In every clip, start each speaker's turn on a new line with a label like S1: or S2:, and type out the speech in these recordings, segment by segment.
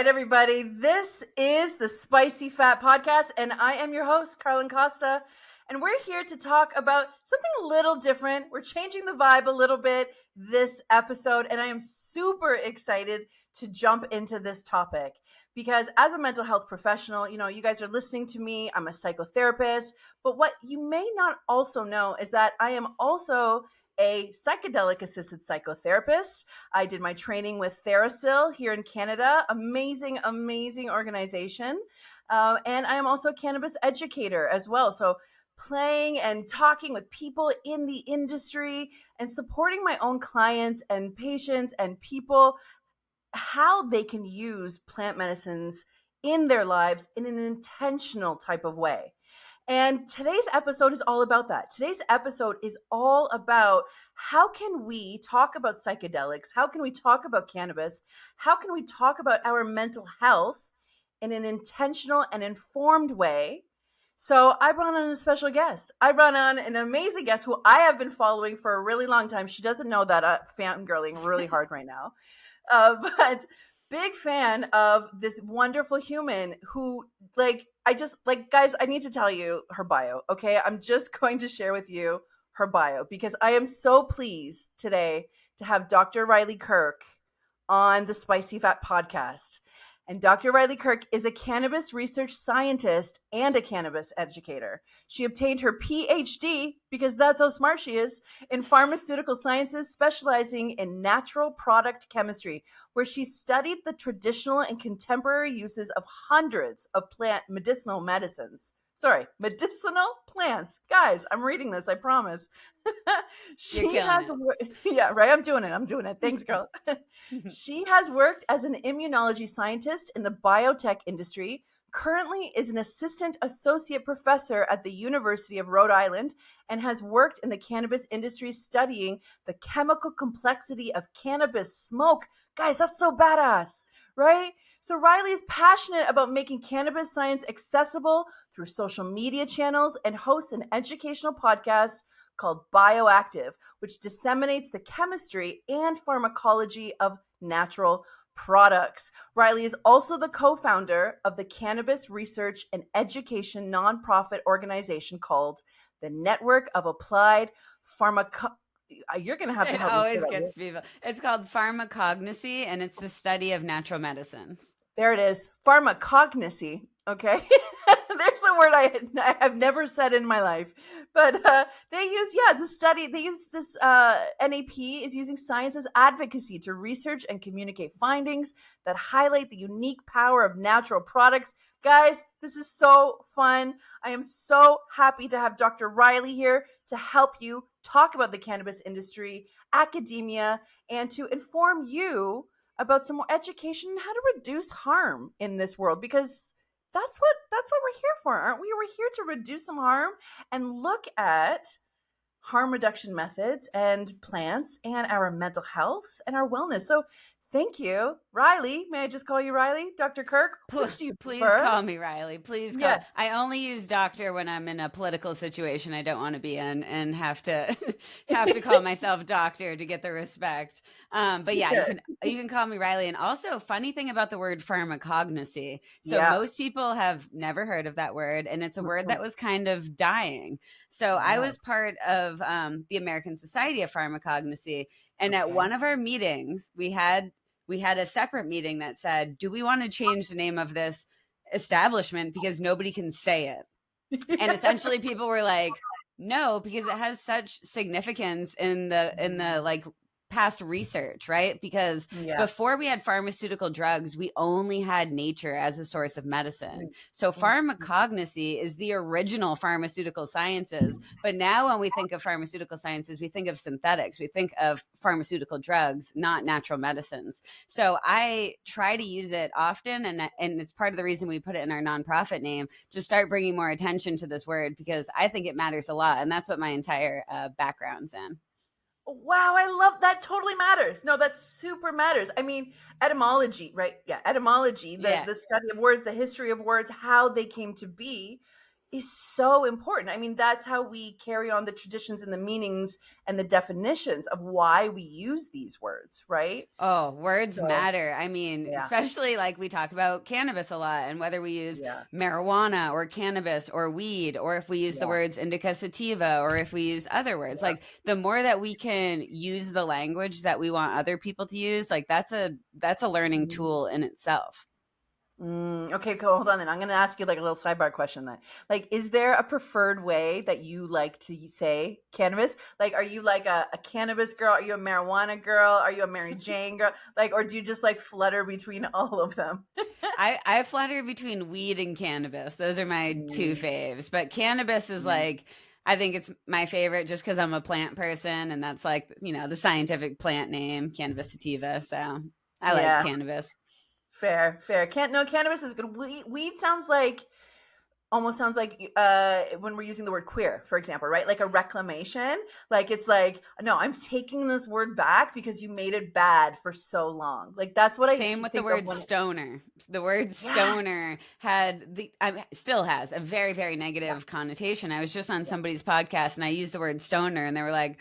S1: right, everybody. This is the Spicy Fat Podcast, and I am your host, Carlen Costa. And we're here to talk about something a little different. We're changing the vibe a little bit this episode, and I am super excited to jump into this topic because as a mental health professional, you guys are listening to me. I'm a psychotherapist, but what you may not also know is that I am also a psychedelic assisted psychotherapist. I did my training with Therasil here in Canada. Amazing, amazing organization. And I am also a cannabis educator as well. So playing and talking with people in the industry and supporting my own clients and patients and people, how they can use plant medicines in their lives in an intentional type of way. And today's episode is all about that. Today's episode is all about how can we talk about psychedelics? How can we talk about cannabis? How can we talk about our mental health in an intentional and informed way? So I brought on a special guest. I brought on an amazing guest who I have been following for a really long time. She doesn't know that I'm fangirling really hard right now. But big fan of this wonderful human who, guys, I need to tell you her bio, okay? I'm just going to share with you her bio because I am so pleased today to have Dr. Riley Kirk on the Spicy Fat Podcast. And Dr. Riley Kirk is a cannabis research scientist and a cannabis educator. She obtained her Ph.D., because that's how smart she is, in pharmaceutical sciences, specializing in natural product chemistry, where she studied the traditional and contemporary uses of hundreds of medicinal plants. Guys, I'm reading this, I promise. Yeah, right. I'm doing it. Thanks, girl. She has worked as an immunology scientist in the biotech industry, currently is an assistant associate professor at the University of Rhode Island, and has worked in the cannabis industry studying the chemical complexity of cannabis smoke. Guys, that's so badass, right? So Riley is passionate about making cannabis science accessible through social media channels and hosts an educational podcast called Bioactive, which disseminates the chemistry and pharmacology of natural products. Riley is also the co-founder of the cannabis research and education nonprofit organization called the Network of Applied You're going to have to help me.
S2: It always gets people. It's called pharmacognosy, and it's the study of natural medicines.
S1: There it is. Pharmacognosy. Okay. There's a word I have never said in my life, but they use this NAP is using science as advocacy to research and communicate findings that highlight the unique power of natural products. Guys, this is so fun. I am so happy to have Dr. Riley here to help you talk about the cannabis industry, academia, and to inform you about some more education and how to reduce harm in this world, because that's what we're here for, aren't we? We're here to reduce some harm and look at harm reduction methods and plants and our mental health and our wellness. So thank you, Riley. May I just call you Riley? Dr. Kirk?
S2: Please call me Riley. Please call. Yeah. I only use doctor when I'm in a political situation I don't want to be in and have to call myself doctor to get the respect. But yeah, you can call me Riley. And also, funny thing about the word pharmacognosy. So most people have never heard of that word, and it's a word that was kind of dying. So I was part of the American Society of Pharmacognosy, and at one of our meetings, we had a separate meeting that said, do we want to change the name of this establishment because nobody can say it? And essentially people were like, no, because it has such significance in the like past research, right? Because before we had pharmaceutical drugs, we only had nature as a source of medicine. So pharmacognosy is the original pharmaceutical sciences. But now when we think of pharmaceutical sciences, we think of synthetics. We think of pharmaceutical drugs, not natural medicines. So I try to use it often. And it's part of the reason we put it in our nonprofit name, to start bringing more attention to this word, because I think it matters a lot. And that's what my entire background's in.
S1: Wow, I love that. Totally matters. No, that super matters. I mean, etymology, right? Yeah, etymology, the study of words, the history of words, how they came to be is so important. I mean, that's how we carry on the traditions and the meanings and the definitions of why we use these words, right?
S2: Oh, words
S1: So,
S2: matter. I mean,
S1: yeah,
S2: especially like we talk about cannabis a lot, and whether we use
S1: yeah,
S2: marijuana or cannabis or weed, or if we use the
S1: yeah,
S2: words indica sativa, or if we use other words,
S1: yeah.
S2: like the more that we can use the language that we want other people to use, like that's a learning
S1: Mhm.
S2: tool in itself.
S1: Okay, cool. Hold on then. I'm going to ask you like a little sidebar question then. Like, is there a preferred way that you like to say cannabis? Like, are you like a cannabis girl? Are you a marijuana girl? Are you a Mary Jane girl? Like, or do you just like flutter between all of them?
S2: I flutter between weed and cannabis. Those are my two
S1: Mm,
S2: faves. But cannabis is
S1: mm,
S2: like, I think it's my favorite just because I'm a plant person, and that's like, the scientific plant name, cannabis sativa. So I like
S1: yeah,
S2: cannabis.
S1: fair, fair. Can't no cannabis is good. Weed sounds like almost sounds like when we're using the word queer, for example, right? Like a reclamation. Like it's like, no, I'm taking this word back because you made it bad for so long. Like that's what I
S2: Same with the
S1: think of
S2: word
S1: when,
S2: stoner. The word
S1: yeah,
S2: stoner still has a very, very negative connotation. I was just on
S1: yeah,
S2: somebody's podcast and I used the word stoner, and they were like,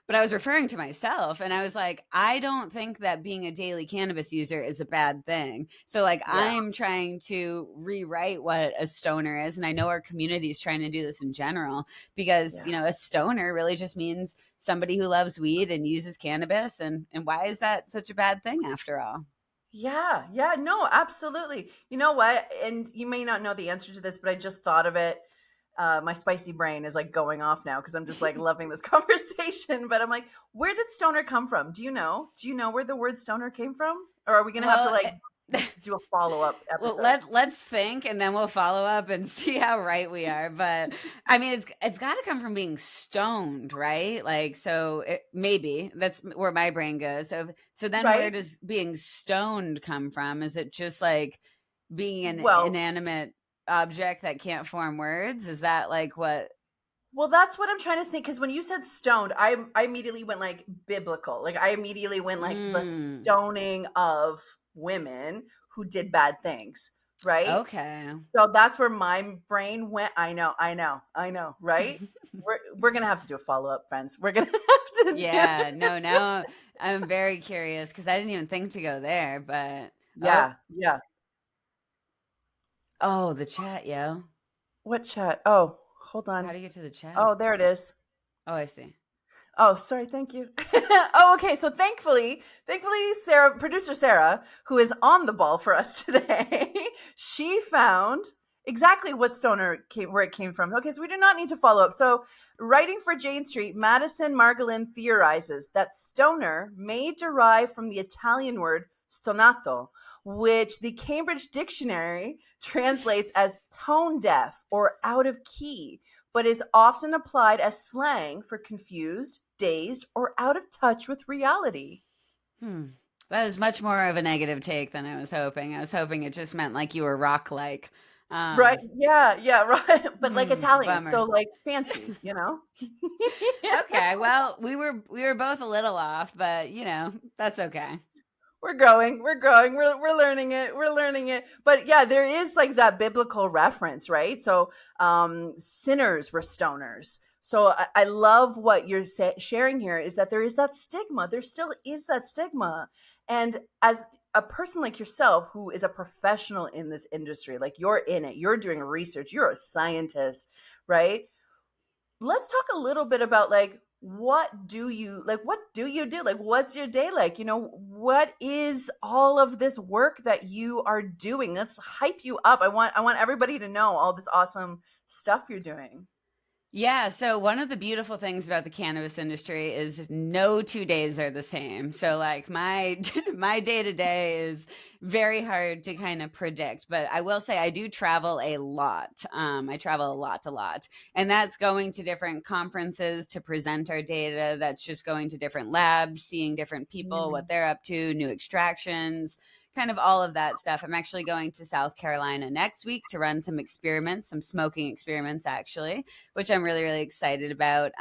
S2: but I was referring to myself, and I was like, I don't think that being a daily cannabis user is a bad thing. So like,
S1: yeah,
S2: I'm trying to rewrite what a stoner is. And I know our community is trying to do this in general, because,
S1: yeah.
S2: a stoner really just means somebody who loves weed and uses cannabis. And why is that such a bad thing after all?
S1: Yeah, yeah, no, absolutely. You know what? And you may not know the answer to this, but I just thought of it. My spicy brain is like going off now because I'm just like loving this conversation. But I'm like, where did stoner come from? Do you know? Do you know where the word stoner came from? Or are we gonna have to
S2: Well,
S1: like do a follow up
S2: well,
S1: episode?
S2: let's think, and then we'll follow up and see how right we are. But I mean, it's got to come from being stoned, right? Like, so maybe that's where my brain goes. So then, where
S1: Right?
S2: does being stoned come from? Is it just like being an
S1: Well,
S2: inanimate object that can't form words? Is that like what?
S1: well, that's what I'm trying to think. Because when you said stoned, I immediately went like biblical. Like I immediately went like the
S2: Mm,
S1: stoning of women who did bad things, right?
S2: okay.
S1: So that's where my brain went. I know, right? We're gonna have to do a follow up, friends. We're gonna have to do.
S2: Yeah. No. Now I'm very curious because I didn't even think to go there. But oh,
S1: Yeah, yeah.
S2: oh, the chat, yo.
S1: What chat? Oh, hold
S2: How
S1: on.
S2: do you get to the chat?
S1: Oh, there it is.
S2: Oh, I see.
S1: Oh, sorry. Thank you. Oh, okay. So thankfully, Sarah, producer Sarah, who is on the ball for us today, she found exactly what stoner came, where it came from. Okay, so we do not need to follow up. So, writing for Jane Street, Madison Margolin theorizes that stoner may derive from the Italian word stonato, which the Cambridge Dictionary translates as tone deaf or out of key, but is often applied as slang for confused, dazed, or out of touch with reality.
S2: Hmm. That is much more of a negative take than I was hoping. I was hoping it just meant like you were rock like.
S1: Right?
S2: Um,
S1: Yeah, yeah, right. But like Italian, so
S2: bummer.
S1: like fancy, you know?
S2: Okay, well, we were both a little off, but that's okay.
S1: We're growing, we're growing, we're learning it, we're learning it. But yeah, there is like that biblical reference, right? So sinners were stoners. So I love what you're sharing here is that there is that stigma. There still is that stigma. And as a person like yourself who is a professional in this industry, like you're in it, you're doing research, you're a scientist, right? Let's talk a little bit about like what do you do, like what's your day like, what is all of this work that you are doing? Let's hype you up. I want everybody to know all this awesome stuff you're doing.
S2: Yeah, so one of the beautiful things about the cannabis industry is no 2 days are the same. So like my my day to day is very hard to kind of predict, but I will say I do travel a lot. I travel a lot, and that's going to different conferences to present our data. That's just going to different labs, seeing different people, what
S1: Mm,
S2: they're up to, new extractions, kind of all of that stuff. I'm actually going to South Carolina next week to run some experiments, some smoking experiments, actually, which I'm really, really excited about.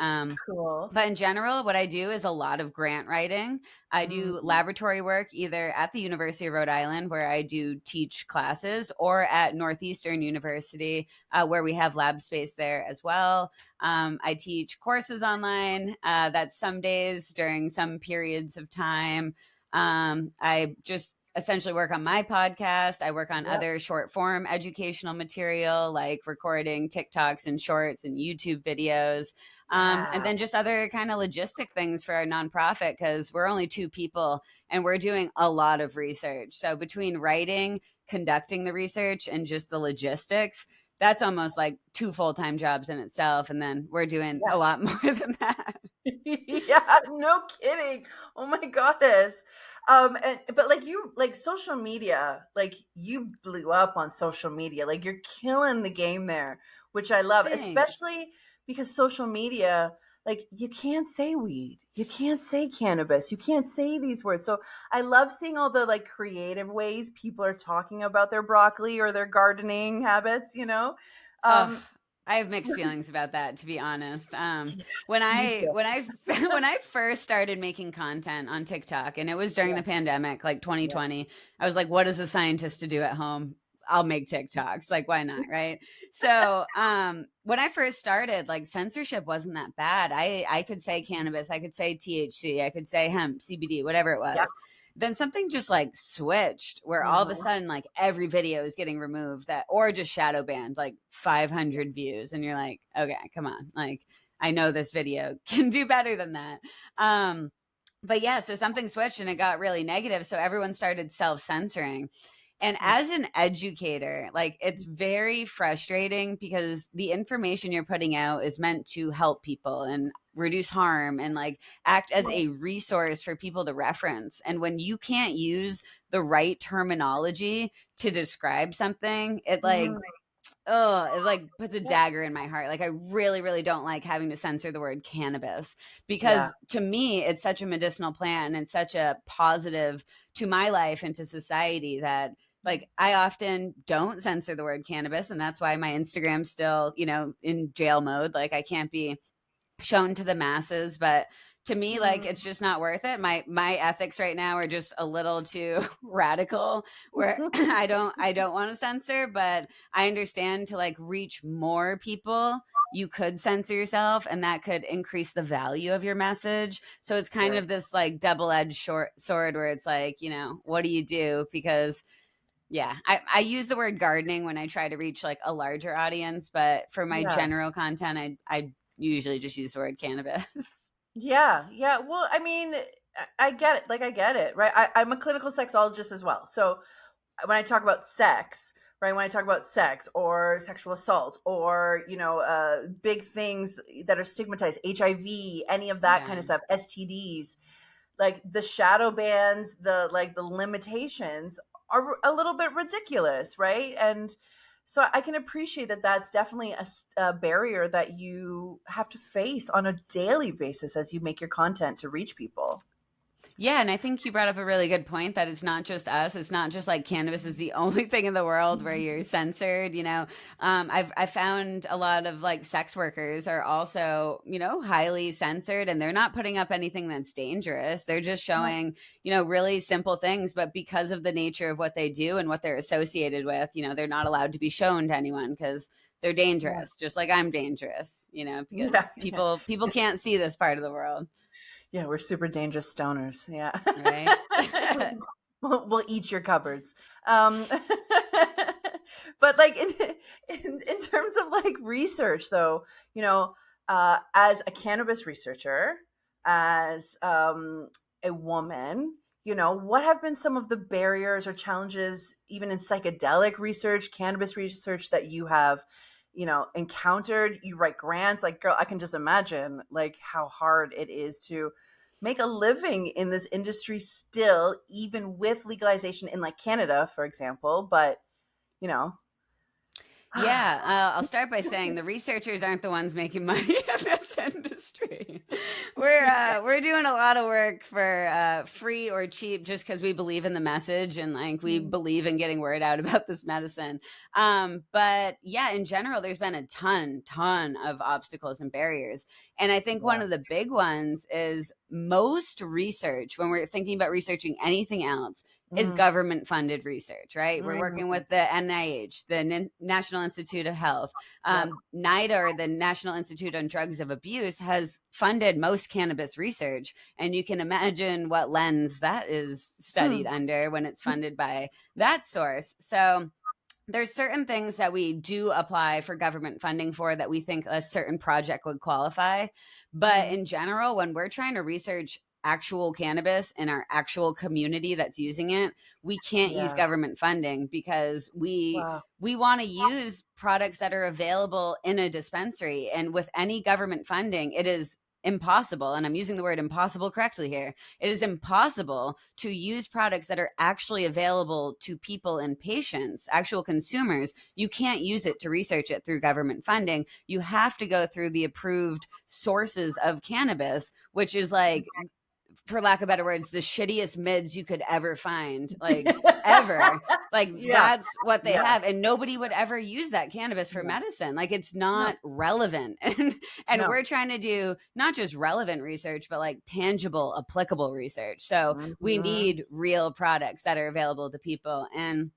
S1: Cool.
S2: But in general, what I do is a lot of grant writing. I do laboratory work either at the University of Rhode Island, where I do teach classes, or at Northeastern University, where we have lab space there as well. I teach courses online. That's some days during some periods of time. I just essentially work on my podcast. I work on other short form educational material, like recording TikToks and shorts and YouTube videos. And then just other kind of logistic things for our nonprofit, because we're only 2 people and we're doing a lot of research. So between writing, conducting the research, and just the logistics, that's almost like 2 full-time jobs in itself. And then we're doing a lot more than that.
S1: Yeah, no kidding. Oh my goddess. But like social media, like you blew up on social media, like you're killing the game there, which I love.
S2: Thanks.
S1: Especially because social media, like you can't say weed, you can't say cannabis, you can't say these words. So I love seeing all the like creative ways people are talking about their broccoli or their gardening habits, you know?
S2: I have mixed feelings about that, to be honest. When I first started making content on TikTok, and it was during the pandemic, like 2020, I was like, what is a scientist to do at home? I'll make TikToks. Like, why not? Right. So, when I first started, like censorship wasn't that bad. I could say cannabis, I could say THC, I could say hemp, CBD, whatever it was. Yeah. Then something just like switched where all of a sudden, like every video is getting removed or just shadow banned, like 500 views. And you're like, okay, come on. Like, I know this video can do better than that. But yeah, so something switched and it got really negative. So everyone started self-censoring. And as an educator, like it's very frustrating because the information you're putting out is meant to help people and reduce harm and like act as a resource for people to reference. And when you can't use the right terminology to describe something, it like, it like puts a dagger in my heart. Like I really, really don't like having to censor the word cannabis because to me, it's such a medicinal plant and it's such a positive to my life and to society that like I often don't censor the word cannabis. And that's why my Instagram's still, in jail mode. Like I can't be shown to the masses, but to me, like it's just not worth it. My ethics right now are just a little too radical where I don't want to censor, but I understand to like reach more people, you could censor yourself and that could increase the value of your message. So it's kind of this like double-edged sword where it's like, what do you do? Because I use the word gardening when I try to reach like a larger audience, but for my general content, I usually just use the word cannabis.
S1: Yeah. Well, I mean, I get it. Like, I get it, right? I'm a clinical sexologist as well. So when I talk about sex, right, when I talk about sex or sexual assault or, big things that are stigmatized, HIV, any of that kind of stuff, STDs, like the shadow bans, the limitations are a little bit ridiculous, right? And so I can appreciate that that's definitely a barrier that you have to face on a daily basis as you make your content to reach people.
S2: Yeah, and I think you brought up a really good point that it's not just us. It's not just like cannabis is the only thing in the world where you're censored. I've found a lot of like sex workers are also, highly censored and they're not putting up anything that's dangerous. They're just showing, really simple things. But because of the nature of what they do and what they're associated with, they're not allowed to be shown to anyone because they're dangerous, just like I'm dangerous, because people can't see this part of the world.
S1: Yeah, we're super dangerous stoners. Yeah.
S2: Right.
S1: we'll eat your cupboards. But like in terms of like research though, as a cannabis researcher, as a woman, what have been some of the barriers or challenges even in psychedelic research, cannabis research that you have encountered? You write grants, like, girl, I can just imagine like how hard it is to make a living in this industry still, even with legalization in like Canada, for example. But I'll
S2: start by saying the researchers aren't the ones making money in this industry. We're doing a lot of work for free or cheap just because we believe in the message and like we believe in getting word out about this medicine. But yeah, in general, there's been a ton of obstacles and barriers. And I think one of the big ones is most research, when we're thinking about researching anything else, is government funded research, right? We're working with the NIH, the National Institute of Health. NIDA, or the National Institute on Drugs of Abuse, has funded most cannabis research. And you can imagine what lens that is studied under when it's funded by that source. So there's certain things that we do apply for government funding for that we think a certain project would qualify. But in general, when we're trying to research actual cannabis in our actual community that's using it, we can't use government funding because we want to use products that are available in a dispensary. And with any government funding, it is impossible, and I'm using the word impossible correctly here, it is impossible to use products that are actually available to people and patients, actual consumers. You can't use it to research it through government funding. You have to go through the approved sources of cannabis, which is like, for lack of better words, the shittiest mids you could ever find, like ever. Like that's what they have. And nobody would ever use that cannabis for medicine. Like it's not relevant. And we're trying to do not just relevant research, but like tangible, applicable research. So we need real products that are available to people. And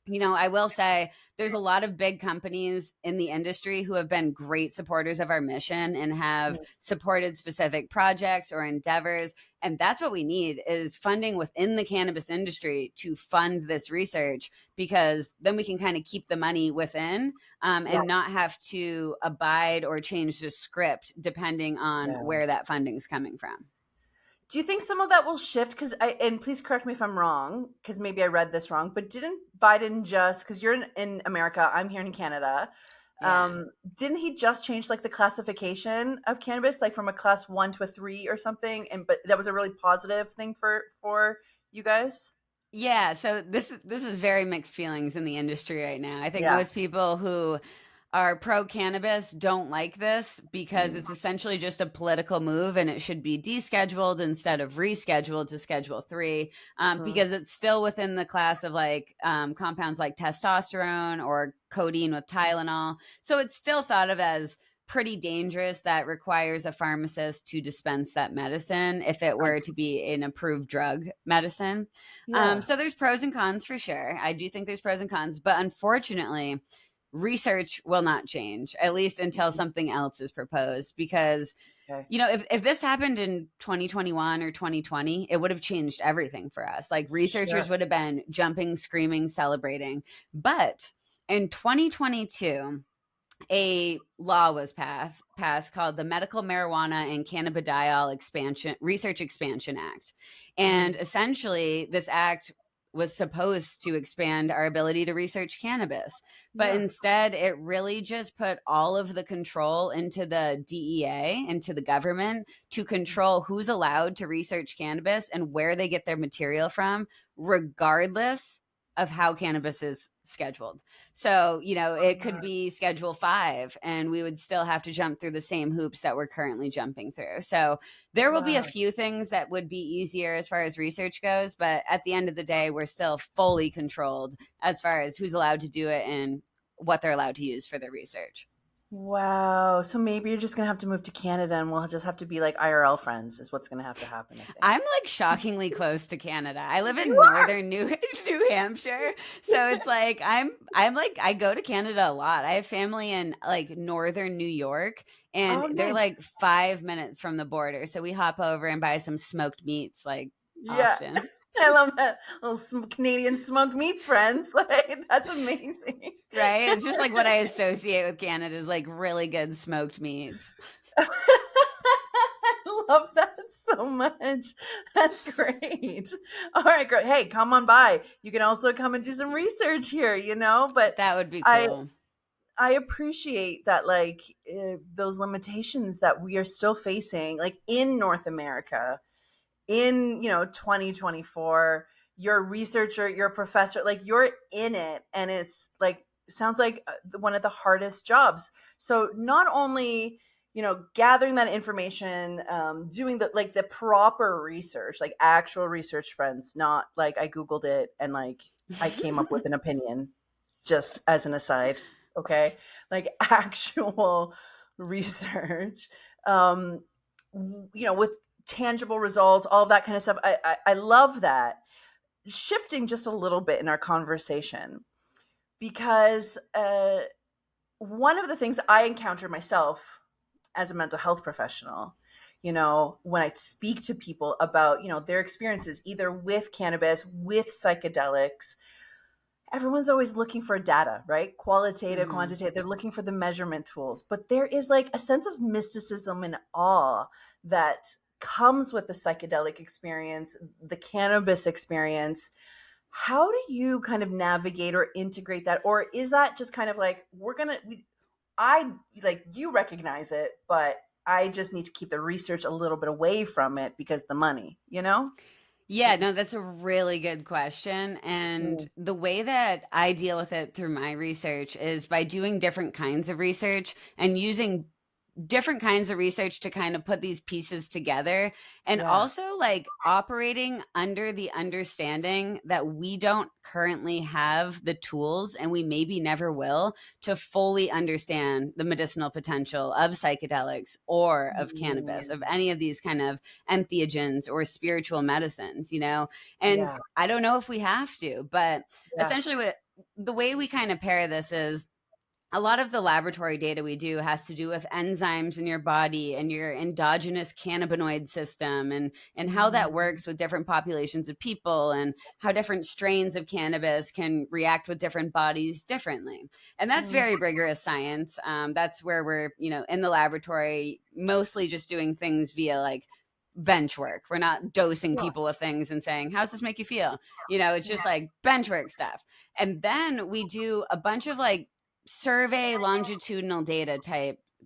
S2: you know, I will say there's a lot of big companies in the industry who have been great supporters of our mission and have supported specific projects or endeavors. And that's what we need, is funding within the cannabis industry to fund this research, because then we can kind of keep the money within and not have to abide or change the script depending on where that funding is coming from.
S1: Do you think some of that will shift? Because and please correct me if I'm wrong, because maybe I read this wrong, but didn't Biden just, because you're in America, I'm here in Canada, didn't he just change like the classification of cannabis, like from a class 1 to a 3 or something? But that was a really positive thing for you guys?
S2: Yeah, so this is very mixed feelings in the industry right now. I think most people who are pro-cannabis don't like this because it's essentially just a political move, and it should be descheduled instead of rescheduled to Schedule 3 because it's still within the class of like compounds like testosterone or codeine with Tylenol. So it's still thought of as pretty dangerous, that requires a pharmacist to dispense that medicine if it were to be an approved drug medicine. So there's pros and cons for sure. I do think there's pros and cons, but unfortunately, research will not change, at least until something else is proposed, because you know, if this happened in 2021 or 2020, it would have changed everything for us. Like researchers would have been jumping, screaming, celebrating. But in 2022, a law was passed called the Medical Marijuana and Cannabidiol Research Expansion Act. And essentially this act was supposed to expand our ability to research cannabis. But instead, it really just put all of the control into the DEA, into the government, to control who's allowed to research cannabis and where they get their material from, regardless of how cannabis is scheduled. So, you know, it could be Schedule 5 and we would still have to jump through the same hoops that we're currently jumping through. So there will be a few things that would be easier as far as research goes, but at the end of the day, we're still fully controlled as far as who's allowed to do it and what they're allowed to use for their research.
S1: Wow. So maybe you're just going to have to move to Canada and we'll just have to be like IRL friends is what's going to have to happen.
S2: I'm like shockingly close to Canada. I live in northern New Hampshire. So it's like, I'm like, I go to Canada a lot. I have family in like northern New York and they're like 5 minutes from the border. So we hop over and buy some smoked meats like often.
S1: I love that. Little Canadian smoked meats, friends. Like, that's amazing.
S2: Right? It's just like what I associate with Canada is like really good smoked meats.
S1: I love that so much. That's great. All right, great. Hey, come on by. You can also come and do some research here, you know? But
S2: that would be cool.
S1: I appreciate that, like, those limitations that we are still facing, like in North America. In, 2024, you're a researcher, you're a professor, like you're in it. And it's like, sounds like one of the hardest jobs. So not only gathering that information, doing the proper research, like actual research, friends, not like I Googled it and like I came up with an opinion just as an aside. Okay. Like actual research, with tangible results, all of that kind of stuff. I love that. Shifting just a little bit in our conversation, because one of the things I encounter myself as a mental health professional, when I speak to people about, their experiences either with cannabis, with psychedelics, everyone's always looking for data, right? Qualitative, quantitative. They're looking for the measurement tools. But there is like a sense of mysticism and awe that comes with the psychedelic experience, the cannabis experience. How do you kind of navigate or integrate that? Or is that just kind of like, you recognize it, but I just need to keep the research a little bit away from it because the money,
S2: Yeah, no, that's a really good question. And the way that I deal with it through my research is by doing different kinds of research and using different kinds of research to kind of put these pieces together, and also like operating under the understanding that we don't currently have the tools, and we maybe never will, to fully understand the medicinal potential of psychedelics or of cannabis, of any of these kind of entheogens or spiritual medicines, and I don't know if we have to, but essentially what the way we kind of pair this is, a lot of the laboratory data we do has to do with enzymes in your body and your endogenous cannabinoid system, and how that works with different populations of people, and how different strains of cannabis can react with different bodies differently. And that's very rigorous science. That's where we're, in the laboratory, mostly just doing things via like bench work. We're not dosing people with things and saying, how's this make you feel? It's just like bench work stuff. And then we do a bunch of like survey longitudinal data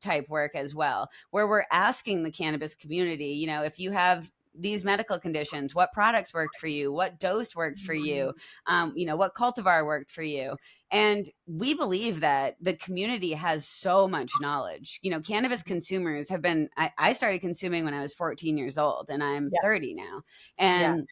S2: type work as well, where we're asking the cannabis community, if you have these medical conditions, what products worked for you, what dose worked for you, what cultivar worked for you. And we believe that the community has so much knowledge. Cannabis consumers have been, I started consuming when I was 14 years old, and I'm 30 now. And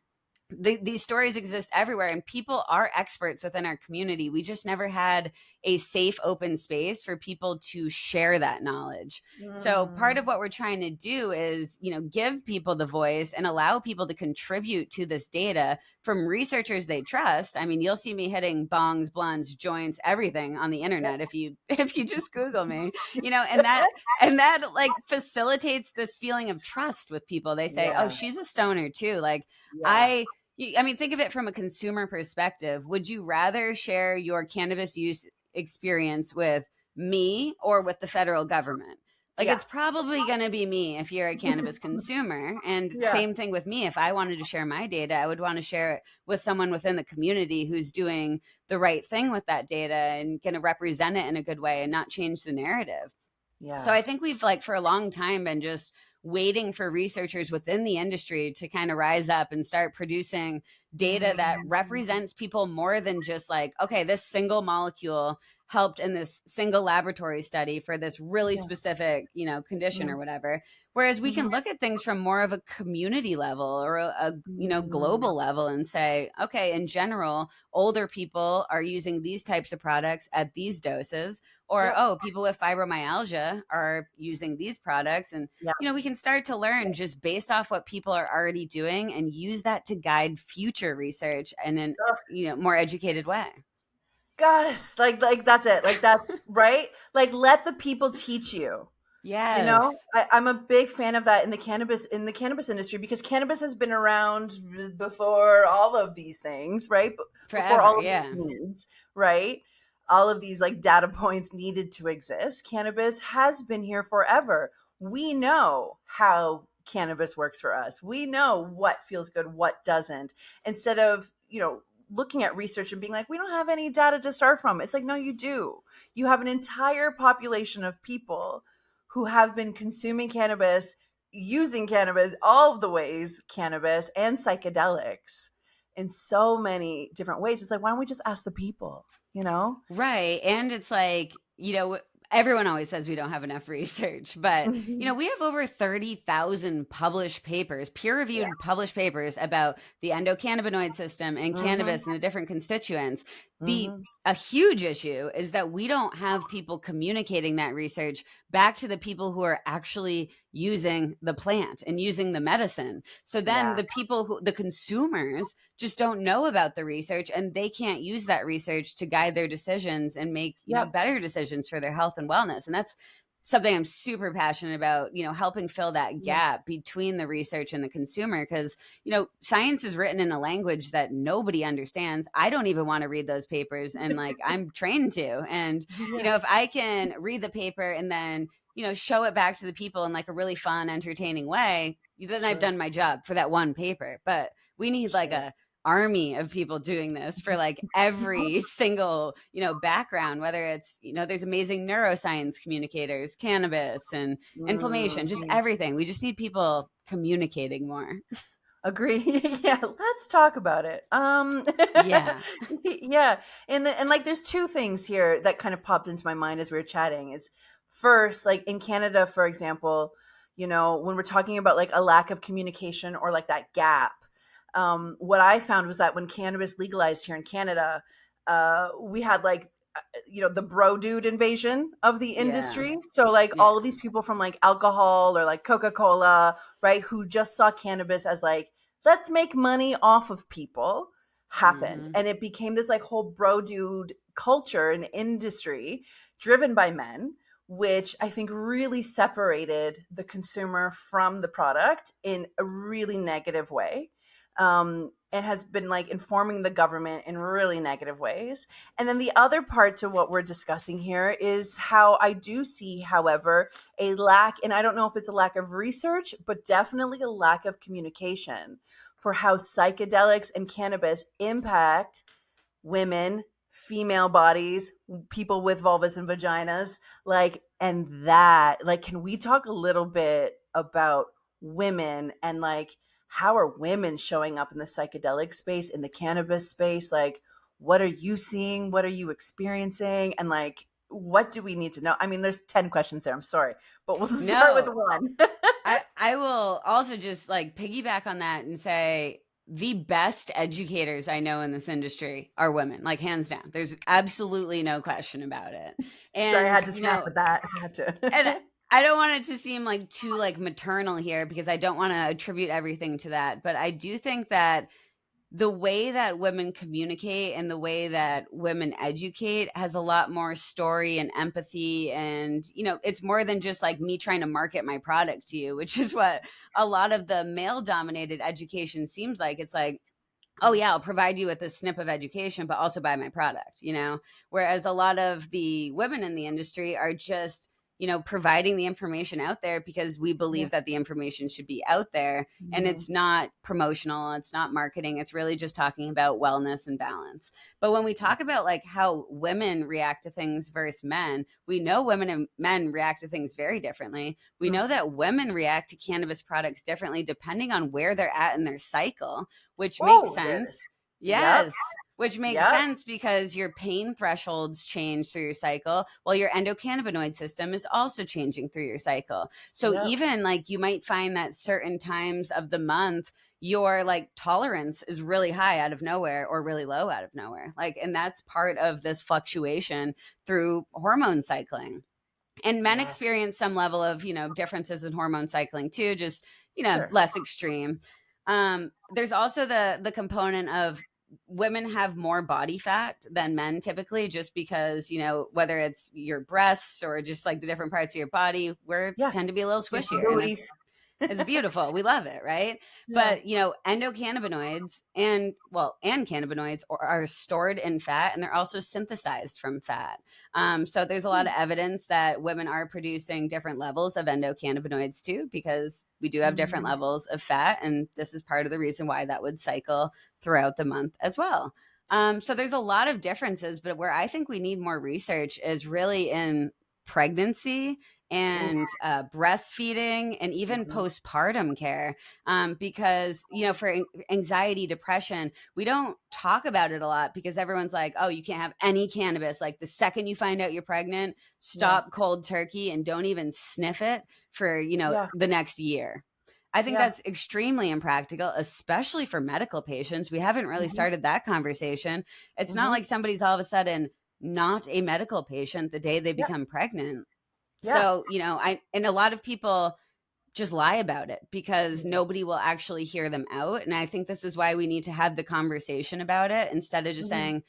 S2: these stories exist everywhere, and people are experts within our community. We just never had a safe, open space for people to share that knowledge. So part of what we're trying to do is, give people the voice and allow people to contribute to this data from researchers they trust. I mean, you'll see me hitting bongs, blunts, joints, everything on the internet if you just Google me, and that like facilitates this feeling of trust with people. They say, oh, she's a stoner too. Like I mean, think of it from a consumer perspective. Would you rather share your cannabis use experience with me or with the federal government? Like, it's probably going to be me if you're a cannabis consumer. And same thing with me. If I wanted to share my data, I would want to share it with someone within the community who's doing the right thing with that data and going to represent it in a good way and not change the narrative. So I think we've like for a long time been just waiting for researchers within the industry to kind of rise up and start producing data that represents people more than just like, okay, this single molecule helped in this single laboratory study for this really specific, condition or whatever. Whereas we can look at things from more of a community level or a global level and say, okay, in general, older people are using these types of products at these doses, or, oh, people with fibromyalgia are using these products. And, we can start to learn just based off what people are already doing and use that to guide future research in an, more educated way.
S1: Goddess, like that's it. Like that's right. Like let the people teach you.
S2: Yes.
S1: I'm a big fan of that in the cannabis industry, because cannabis has been around before all of these things, right?
S2: Forever,
S1: before all of these needs, right? All of these like data points needed to exist. Cannabis has been here forever. We know how cannabis works for us. We know what feels good, what doesn't. Instead of, looking at research and being like, we don't have any data to start from. It's like, no, you do. You have an entire population of people who have been consuming cannabis, using cannabis, all of the ways cannabis and psychedelics in so many different ways. It's like, why don't we just ask the people,
S2: Right. And it's like, everyone always says we don't have enough research, but we have over 30,000 published papers, peer-reviewed published papers about the endocannabinoid system and cannabis and the different constituents. A huge issue is that we don't have people communicating that research back to the people who are actually using the plant and using the medicine. So then the consumers just don't know about the research, and they can't use that research to guide their decisions and make better decisions for their health and wellness. And that's something I'm super passionate about, helping fill that gap between the research and the consumer, because, science is written in a language that nobody understands. I don't even want to read those papers, and I'm trained to. And, if I can read the paper and then, show it back to the people in a really fun, entertaining way, then I've done my job for that one paper. But we need a army of people doing this for every single background, whether it's there's amazing neuroscience communicators, cannabis and inflammation, just everything. We just need people communicating more.
S1: Agree. Let's talk about it. And there's two things here that kind of popped into my mind as we were chatting. Is first, in Canada, for example, when we're talking about a lack of communication or that gap, what I found was that when cannabis legalized here in Canada, we had the bro dude invasion of the industry. So all of these people from alcohol or Coca-Cola, right, who just saw cannabis as let's make money off of people, happened. And it became this whole bro dude culture and industry driven by men, which I think really separated the consumer from the product in a really negative way. It has been informing the government in really negative ways. And then the other part to what we're discussing here is how I do see, however, a lack, and I don't know if it's a lack of research, but definitely a lack of communication for how psychedelics and cannabis impact women, female bodies, people with vulvas and vaginas, and that, can we talk a little bit about women and how are women showing up in the psychedelic space, in the cannabis space? What are you seeing? What are you experiencing? And what do we need to know? I mean, there's 10 questions there. I'm sorry, but we'll start with one.
S2: I will also just piggyback on that and say the best educators I know in this industry are women, hands down. There's absolutely no question about it. And
S1: sorry, I had to snap at that. I had to.
S2: And I don't want it to seem too maternal here, because I don't want to attribute everything to that. But I do think that the way that women communicate and the way that women educate has a lot more story and empathy. And, it's more than just me trying to market my product to you, which is what a lot of the male dominated education seems like. It's oh yeah, I'll provide you with this snip of education, but also buy my product, whereas a lot of the women in the industry are just, providing the information out there because we believe that the information should be out there. And it's not promotional, it's not marketing, it's really just talking about wellness and balance. But when we talk about how women react to things versus men, we know women and men react to things very differently. We know that women react to cannabis products differently depending on where they're at in their cycle, which makes sense. Yes. Yep. Which makes sense because your pain thresholds change through your cycle, while your endocannabinoid system is also changing through your cycle. So even you might find that certain times of the month, your tolerance is really high out of nowhere or really low out of nowhere. And that's part of this fluctuation through hormone cycling. And men experience some level of, differences in hormone cycling too, just, less extreme. There's also the component of women have more body fat than men typically, just because, whether it's your breasts or just the different parts of your body, tend to be a little squishier. It's beautiful. We love it, right? Yeah. But, endocannabinoids and cannabinoids are stored in fat, and they're also synthesized from fat. So there's a lot of evidence that women are producing different levels of endocannabinoids too, because we do have different levels of fat. And this is part of the reason why that would cycle throughout the month as well. So there's a lot of differences, but where I think we need more research is really in pregnancy and breastfeeding, and even postpartum care. Because, for anxiety, depression, we don't talk about it a lot because everyone's like, oh, you can't have any cannabis. Like the second you find out you're pregnant, stop cold turkey and don't even sniff it for, the next year. I think that's extremely impractical, especially for medical patients. We haven't really started that conversation. It's not like somebody's all of a sudden not a medical patient the day they become pregnant. So, and a lot of people just lie about it because nobody will actually hear them out. And I think this is why we need to have the conversation about it instead of just saying,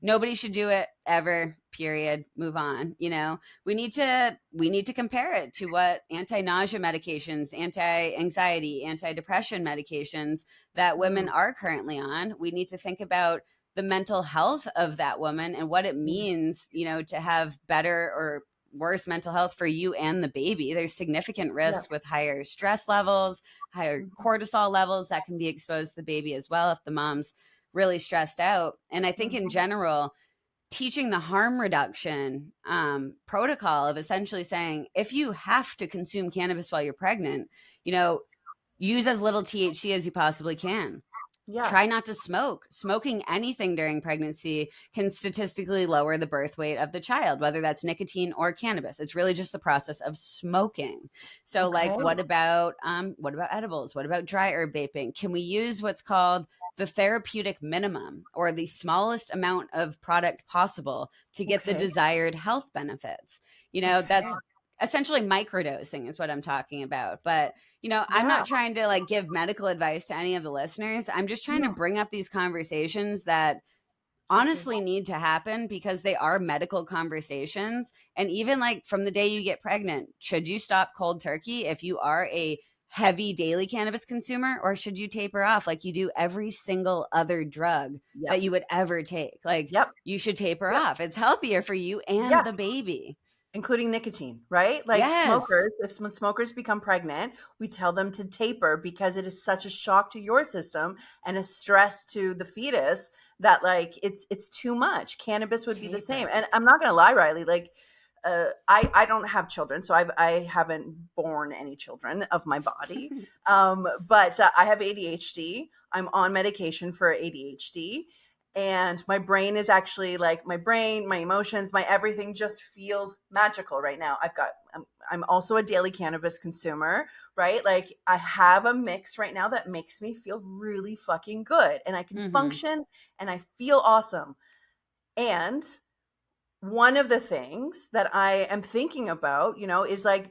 S2: nobody should do it ever, period, move on. We need to compare it to what anti-nausea medications, anti-anxiety, anti-depression medications that women are currently on. We need to think about the mental health of that woman and what it means, to have better or worse mental health for you and the baby. There's significant risks with higher stress levels, higher cortisol levels that can be exposed to the baby as well if the mom's really stressed out. And I think in general, teaching the harm reduction protocol of essentially saying, if you have to consume cannabis while you're pregnant, use as little THC as you possibly can. Try not to smoke. Smoking anything during pregnancy can statistically lower the birth weight of the child, whether that's nicotine or cannabis. It's really just the process of smoking. So what about edibles? What about dry herb vaping? Can we use what's called the therapeutic minimum, or the smallest amount of product possible to get the desired health benefits? That's essentially microdosing is what I'm talking about. But, I'm not trying to give medical advice to any of the listeners. I'm just trying to bring up these conversations that honestly need to happen because they are medical conversations. And even from the day you get pregnant, should you stop cold turkey if you are a heavy daily cannabis consumer, or should you taper off like you do every single other drug that you would ever take? You should taper off. It's healthier for you and the baby.
S1: Including nicotine, right? Smokers, when smokers become pregnant, we tell them to taper because it is such a shock to your system and a stress to the fetus that it's too much. Cannabis would be the same. And I'm not going to lie, Riley, I don't have children, so I haven't born any children of my body. But I have ADHD. I'm on medication for ADHD. And my brain is actually my brain, my emotions, my everything just feels magical right now. I'm also a daily cannabis consumer, right? I have a mix right now that makes me feel really fucking good, and I can function and I feel awesome. And one of the things that I am thinking about, is I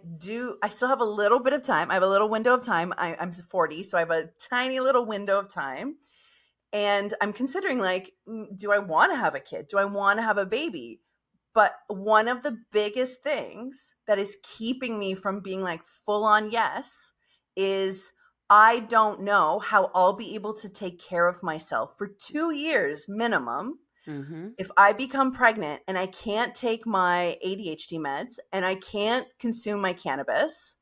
S1: still have a little bit of time. I have a little window of time. I'm 40, so I have a tiny little window of time. And I'm considering do I want to have a kid? Do I want to have a baby? But one of the biggest things that is keeping me from being full on yes is I don't know how I'll be able to take care of myself for 2 years minimum. If I become pregnant and I can't take my ADHD meds and I can't consume my cannabis,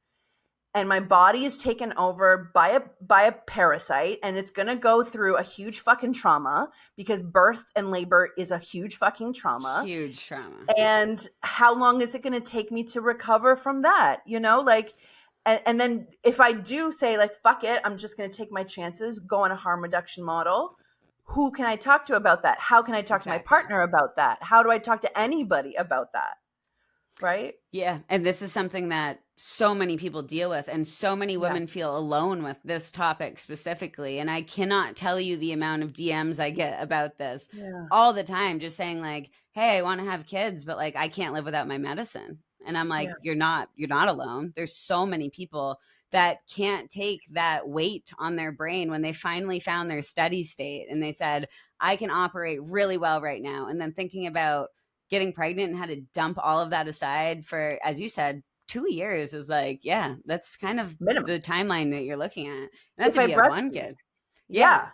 S1: and my body is taken over by a parasite, and it's going to go through a huge fucking trauma because birth and labor is a huge fucking trauma.
S2: Huge trauma.
S1: And how long is it going to take me to recover from that? And then if I do say fuck it, I'm just going to take my chances, go on a harm reduction model. Who can I talk to about that? How can I talk to my partner about that? How do I talk to anybody about that? Right?
S2: Yeah. And this is something that so many people deal with, and so many women feel alone with this topic specifically. And I cannot tell you the amount of DMs I get about this all the time, just saying hey, I want to have kids, but I can't live without my medicine. And I'm you're not alone. There's so many people that can't take that weight on their brain when they finally found their steady state and they said, I can operate really well right now. And then thinking about getting pregnant and had to dump all of that aside for, as you said, 2 years is that's kind of minimum. The timeline that you're looking at. And that's if you have one kid.
S1: Yeah.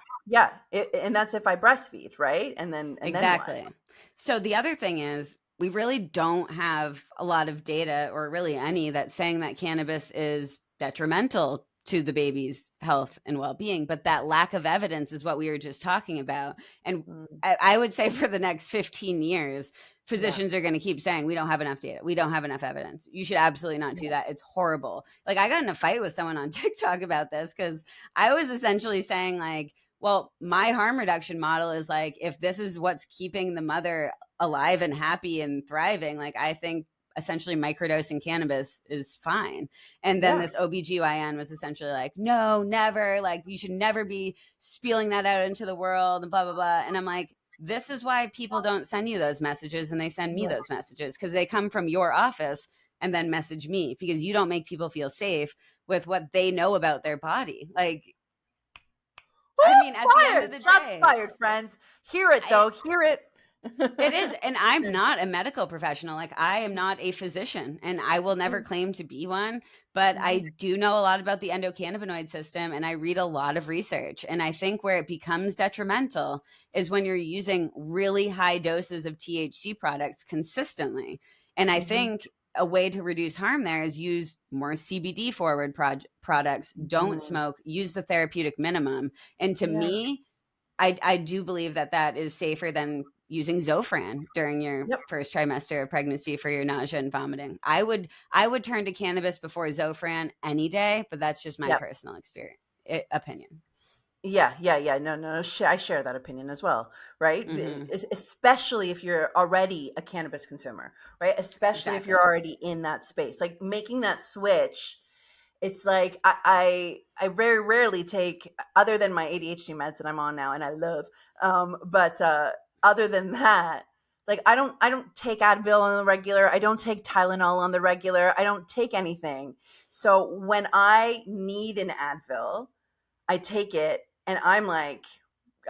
S1: And that's if I breastfeed, right? And then
S2: exactly. So the other thing is, we really don't have a lot of data, or really any, that's saying that cannabis is detrimental to the baby's health and well-being. But that lack of evidence is what we were just talking about. And I would say for the next 15 years, physicians are going to keep saying, we don't have enough data. We don't have enough evidence. You should absolutely not do that. It's horrible. Like, I got in a fight with someone on TikTok about this because I was essentially saying, like, well, my harm reduction model is like, if this is what's keeping the mother alive and happy and thriving, like, I think essentially microdosing cannabis is fine. And then this OBGYN was essentially like, no, never, like, you should never be spewing that out into the world and blah, blah, blah. And I'm like, this is why people don't send you those messages and they send me those messages, because they come from your office and then message me, because you don't make people feel safe with what they know about their body. Like, I mean, at the end of the day,
S1: shots fired, friends. Hear it though. Hear it.
S2: It is. And I'm not a medical professional. Like, I am not a physician, and I will never claim to be one, but I do know a lot about the endocannabinoid system, and I read a lot of research. And I think where it becomes detrimental is when you're using really high doses of THC products consistently. And I think a way to reduce harm there is use more CBD forward products. Don't smoke, use the therapeutic minimum. And to me, I do believe that is safer than using Zofran during your first trimester of pregnancy for your nausea and vomiting. I would turn to cannabis before Zofran any day, but that's just my personal opinion.
S1: Yeah. No. I share that opinion as well, right? Especially if you're already a cannabis consumer, right? Especially if you're already in that space, like making that switch. It's like I very rarely take, other than my ADHD meds that I'm on now and I love, but other than that, like I don't take Advil on the regular. I don't take Tylenol on the regular. I don't take anything. So when I need an Advil, I take it and I'm like,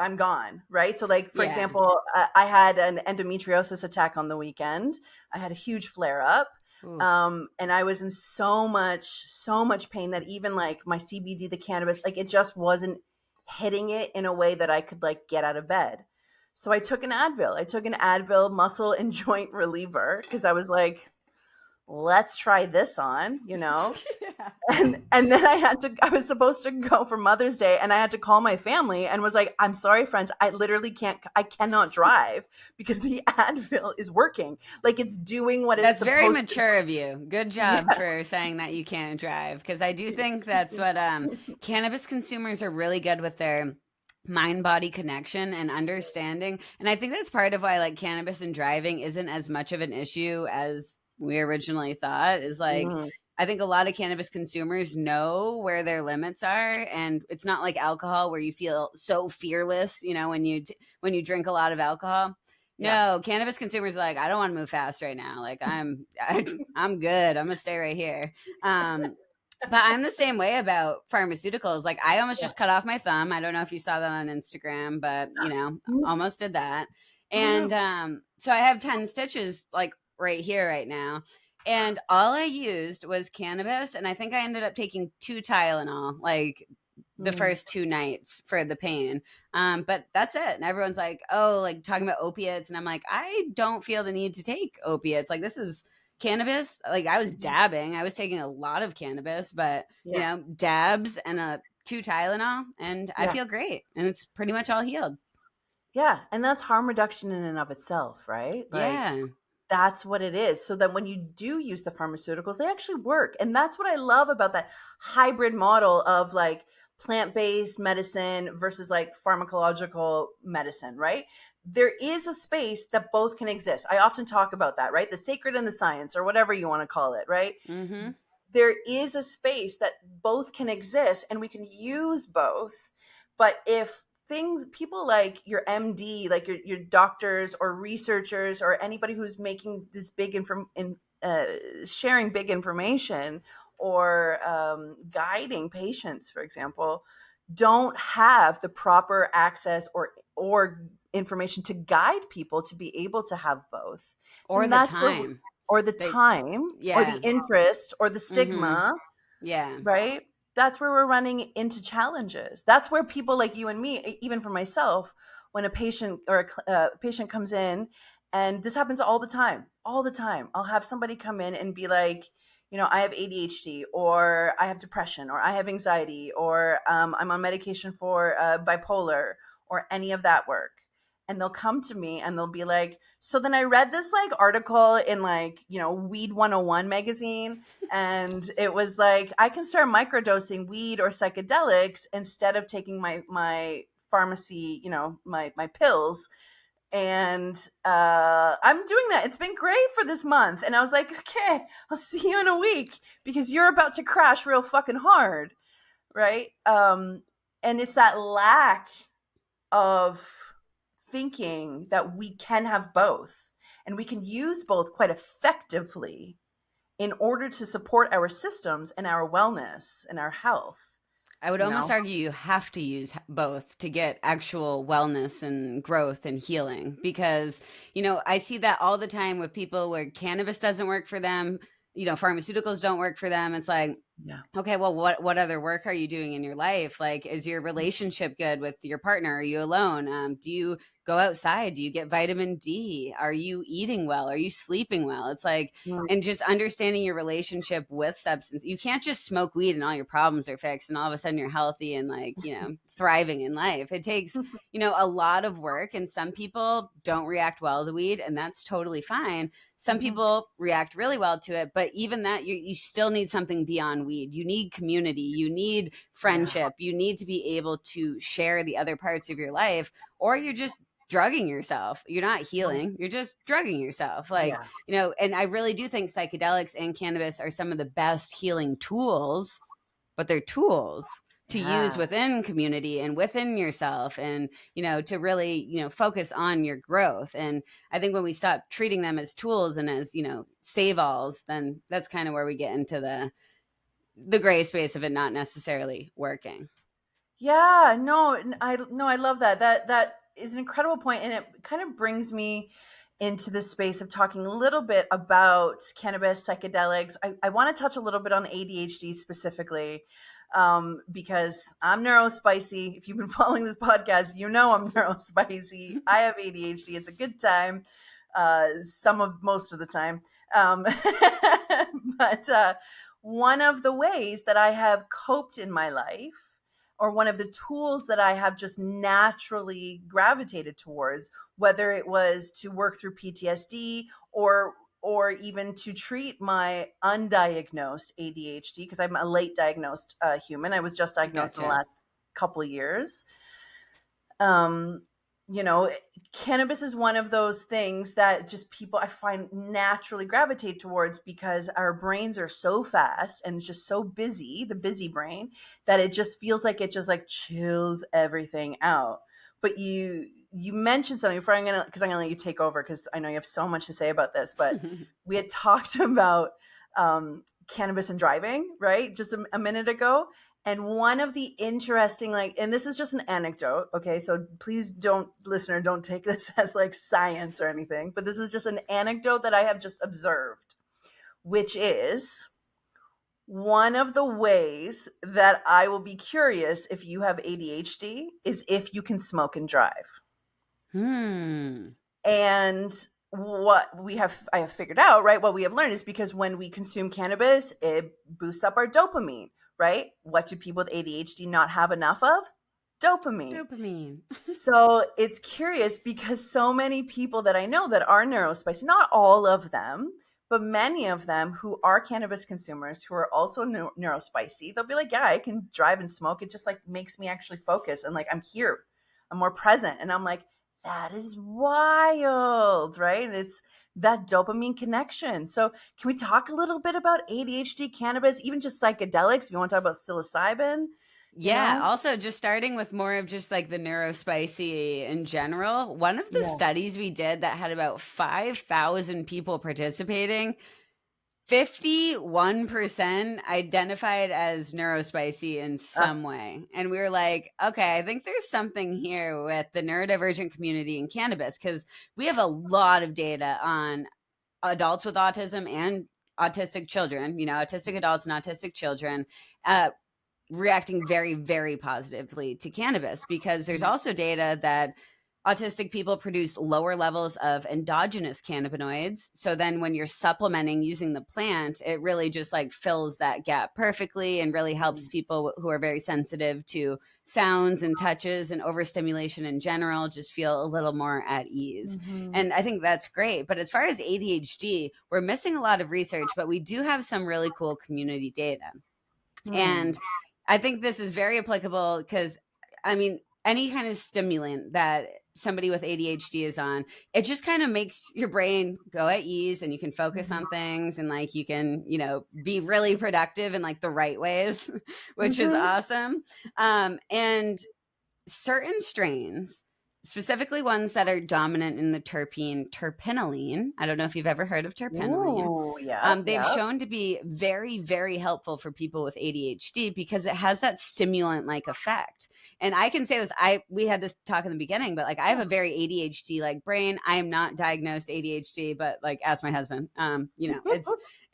S1: I'm gone, right? So like, for example, I had an endometriosis attack on the weekend. I had a huge flare up. And I was in so much pain that even like my CBD, the cannabis, like it just wasn't hitting it in a way that I could like get out of bed. So I took an Advil. I took an Advil muscle and joint reliever because I was like, let's try this on, you know? And then I was supposed to go for Mother's Day, and I had to call my family and was like, I'm sorry, friends, I cannot drive because the Advil is working. Like it's doing what it's supposed to.
S2: That's very mature of you. Good job for saying that you can't drive. Because I do think that's what cannabis consumers are really good with, their mind-body connection and understanding. And I think that's part of why like cannabis and driving isn't as much of an issue as we originally thought. Is like, I think a lot of cannabis consumers know where their limits are, and it's not like alcohol where you feel so fearless, you know, when you drink a lot of alcohol. No, cannabis consumers are like, I don't want to move fast right now. Like I'm good. I'm gonna stay right here. But I'm the same way about pharmaceuticals. Like I almost just cut off my thumb. I don't know if you saw that on Instagram, but you know, almost did that. And so I have 10 stitches like right here right now. And all I used was cannabis. And I think I ended up taking 2 Tylenol, like the first 2 nights for the pain. But that's it. And everyone's like, oh, like talking about opiates. And I'm like, I don't feel the need to take opiates. Like this is cannabis. Like I was dabbing. I was taking a lot of cannabis, but you know, dabs and 2 Tylenol, and I feel great. And it's pretty much all healed.
S1: Yeah. And that's harm reduction in and of itself, right? Like, that's what it is. So that when you do use the pharmaceuticals, they actually work. And that's what I love about that hybrid model of like plant-based medicine versus like pharmacological medicine, right? There is a space that both can exist. I often talk about that, right? The sacred and the science, or whatever you want to call it, right? There is a space that both can exist and we can use both. But if people like your MD, like your doctors or researchers or anybody who's making this big sharing big information or guiding patients, for example, don't have the proper access or information to guide people to be able to have both,
S2: or the time,
S1: or the interest, or the stigma, right? That's where we're running into challenges. That's where people like you and me, even for myself, when a patient or a patient comes in, and this happens all the time, I'll have somebody come in and be like, you know, I have ADHD, or I have depression, or I have anxiety, or I'm on medication for bipolar, or any of that work. and they'll come to me and they'll be like, so then I read this like article in like, Weed 101 magazine. And it was like, I can start microdosing weed or psychedelics instead of taking my pharmacy, my pills. And I'm doing that. It's been great for this month. And I was like, okay, I'll see you in a week because you're about to crash real fucking hard. Right. And it's that lack of thinking that we can have both and we can use both quite effectively in order to support our systems and our wellness and our health.
S2: I would almost argue you have to use both to get actual wellness and growth and healing because, I see that all the time with people where cannabis doesn't work for them, pharmaceuticals don't work for them. It's like, okay, well, what other work are you doing in your life? Like, is your relationship good with your partner? Are you alone? Do you go outside? Do you get vitamin D? Are you eating well? Are you sleeping well? It's like, and just understanding your relationship with substance. You can't just smoke weed and all your problems are fixed and all of a sudden you're healthy and like, thriving in life. It takes, a lot of work, and some people don't react well to weed, and that's totally fine. Some people react really well to it, but even that, you still need something beyond weed. You need community, you need friendship, you need to be able to share the other parts of your life, or you're just drugging yourself. You're not healing, you're just drugging yourself. Like, and I really do think psychedelics and cannabis are some of the best healing tools, but they're tools to use within community and within yourself and, to really, focus on your growth. And I think when we stop treating them as tools and as, save-alls, then that's kind of where we get into the gray space of it not necessarily working.
S1: Yeah, no, I love that. That is an incredible point, and it kind of brings me into the space of talking a little bit about cannabis, psychedelics. I want to touch a little bit on ADHD specifically, because I'm neurospicy. If you've been following this podcast, I'm neurospicy. I have ADHD. It's a good time, most of the time. But one of the ways that I have coped in my life, or one of the tools that I have just naturally gravitated towards, whether it was to work through PTSD or even to treat my undiagnosed ADHD, because I'm a late diagnosed human. I was just diagnosed in the last couple of years. Cannabis is one of those things that just people I find naturally gravitate towards because our brains are so fast and it's just so busy, the busy brain, that it just feels like it just like chills everything out. But you mentioned something before I'm gonna let you take over because I know you have so much to say about this, but we had talked about cannabis and driving, right? Just a minute ago. And one of the interesting, and this is just an anecdote, okay? So please don't take this as like science or anything, but this is just an anecdote that I have just observed, which is one of the ways that I will be curious if you have ADHD is if you can smoke and drive. And what I have figured out, right? What we have learned is because when we consume cannabis, it boosts up our dopamine. Right? What do people with ADHD not have enough of? Dopamine. So it's curious because so many people that I know that are neurospicy, not all of them, but many of them who are cannabis consumers who are also neurospicy, they'll be like, yeah, I can drive and smoke. It just like makes me actually focus and like I'm here. I'm more present. And I'm like, that is wild, right? And it's that dopamine connection. So can we talk a little bit about ADHD, cannabis, even just psychedelics? If you want to talk about psilocybin?
S2: Yeah. Also, just starting with more of just like the neurospicy in general. One of the studies we did that had about 5,000 people participating, 51% identified as neurospicy in some way. And we were like, okay, I think there's something here with the neurodivergent community in cannabis, because we have a lot of data on adults with autism and autistic children, autistic adults and autistic children, reacting very, very positively to cannabis, because there's also data that autistic people produce lower levels of endogenous cannabinoids. So then when you're supplementing using the plant, it really just like fills that gap perfectly and really helps people who are very sensitive to sounds and touches and overstimulation in general just feel a little more at ease. And I think that's great. But as far as ADHD, we're missing a lot of research, but we do have some really cool community data. And I think this is very applicable because, I mean, any kind of stimulant that somebody with ADHD is on, it just kind of makes your brain go at ease and you can focus on things and like you can, you know, be really productive in like the right ways, which is awesome. And certain strains, specifically ones that are dominant in the terpene terpinolene. I don't know if you've ever heard of terpinolene.
S1: Ooh, yeah,
S2: They've shown to be very, very helpful for people with ADHD because it has that stimulant-like effect. And I can say this, we had this talk in the beginning, but like I have a very ADHD-like brain. I am not diagnosed ADHD, but like ask my husband. You know,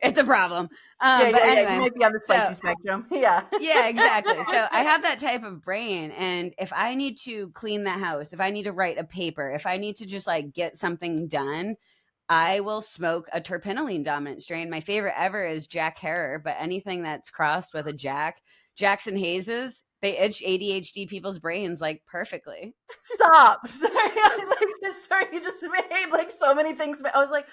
S2: it's a problem. Anyway,
S1: you might be on the spicy spectrum. Yeah,
S2: exactly. So I have that type of brain, and if I need to clean the house, if I need to write a paper, if I need to just like get something done, I will smoke a terpinolene dominant strain. My favorite ever is Jack Herer, but anything that's crossed with a Jackson Hazes, they itch ADHD people's brains like perfectly.
S1: Stop. Sorry, sorry, you just made like so many things. I was like,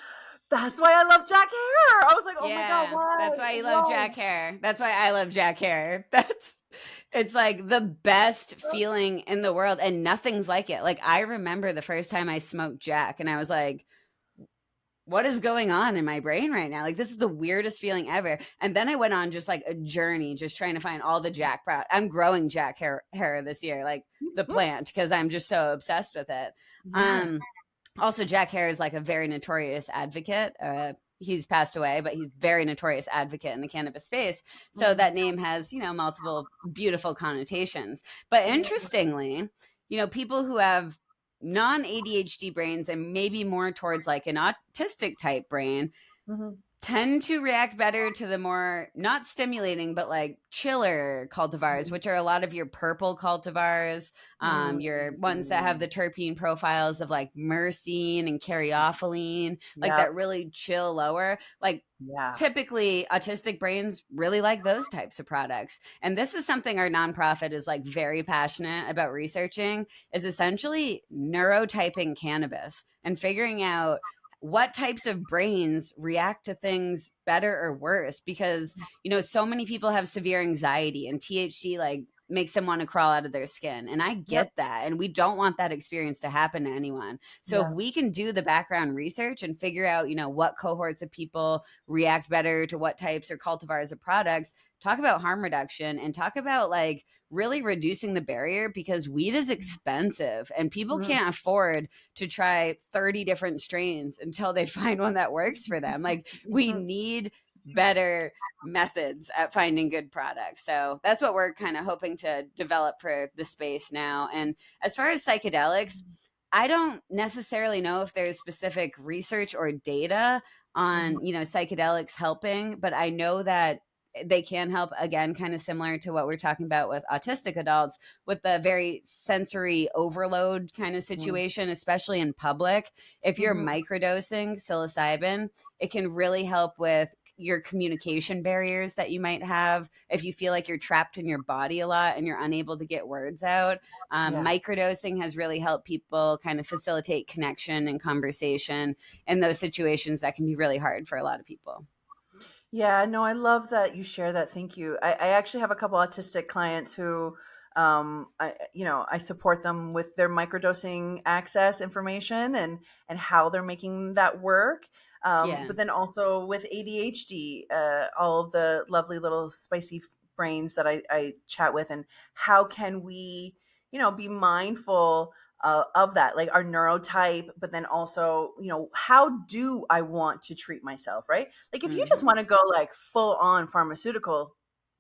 S1: that's why I love Jack Herer. I was like, oh my God, why?
S2: That's why you love Jack Herer. That's why I love Jack Herer. It's like the best feeling in the world, and nothing's like it. Like I remember the first time I smoked Jack, and I was like, what is going on in my brain right now? Like, this is the weirdest feeling ever. And then I went on just like a journey, just trying to find all the Jack I'm growing Jack Herer this year, like the plant, because I'm just so obsessed with it. Yeah. Also, Jack Herer is like a very notorious advocate. He's passed away, but he's a very notorious advocate in the cannabis space. So that name has, you know, multiple beautiful connotations. But interestingly, you know, people who have non-ADHD brains and maybe more towards like an autistic type brain tend to react better to the more not stimulating but like chiller cultivars, which are a lot of your purple cultivars, your ones that have the terpene profiles of like myrcene and caryophyllene, like that really chill lower. Like typically autistic brains really like those types of products. And this is something our nonprofit is like very passionate about researching, is essentially neurotyping cannabis and figuring out what types of brains react to things better or worse, because, you know, so many people have severe anxiety and THC like makes them want to crawl out of their skin. And I get that. And we don't want that experience to happen to anyone. So if we can do the background research and figure out, you know, what cohorts of people react better to what types or cultivars or products, talk about harm reduction and talk about like really reducing the barrier, because weed is expensive and people can't afford to try 30 different strains until they find one that works for them. Like we need better methods at finding good products. So that's what we're kind of hoping to develop for the space now. And as far as psychedelics, I don't necessarily know if there's specific research or data on, you know, psychedelics helping, but I know that they can help, again, kind of similar to what we're talking about with autistic adults, with the very sensory overload kind of situation, especially in public. If you're microdosing psilocybin, it can really help with your communication barriers that you might have if you feel like you're trapped in your body a lot and you're unable to get words out. Microdosing has really helped people kind of facilitate connection and conversation in those situations that can be really hard for a lot of people.
S1: Yeah, no, I love that you share that. Thank you. I actually have a couple autistic clients who, I support them with their microdosing access information and how they're making that work. But then also with ADHD, all of the lovely little spicy brains that I chat with, and how can we, you know, be mindful of that, like our neurotype, but then also, you know, how do I want to treat myself, right? Like if you just want to go like full on pharmaceutical,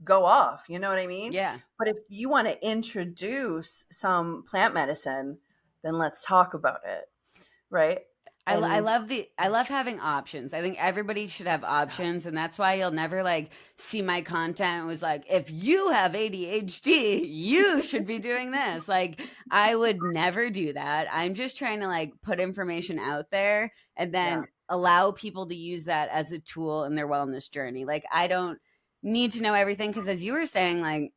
S1: go off, you know what I mean?
S2: Yeah.
S1: But if you want to introduce some plant medicine, then let's talk about it, right?
S2: I love having options. I think everybody should have options, and that's why you'll never like see my content was like, if you have ADHD, you should be doing this. Like, I would never do that. I'm just trying to like put information out there and then allow people to use that as a tool in their wellness journey. Like, I don't need to know everything, because as you were saying, like,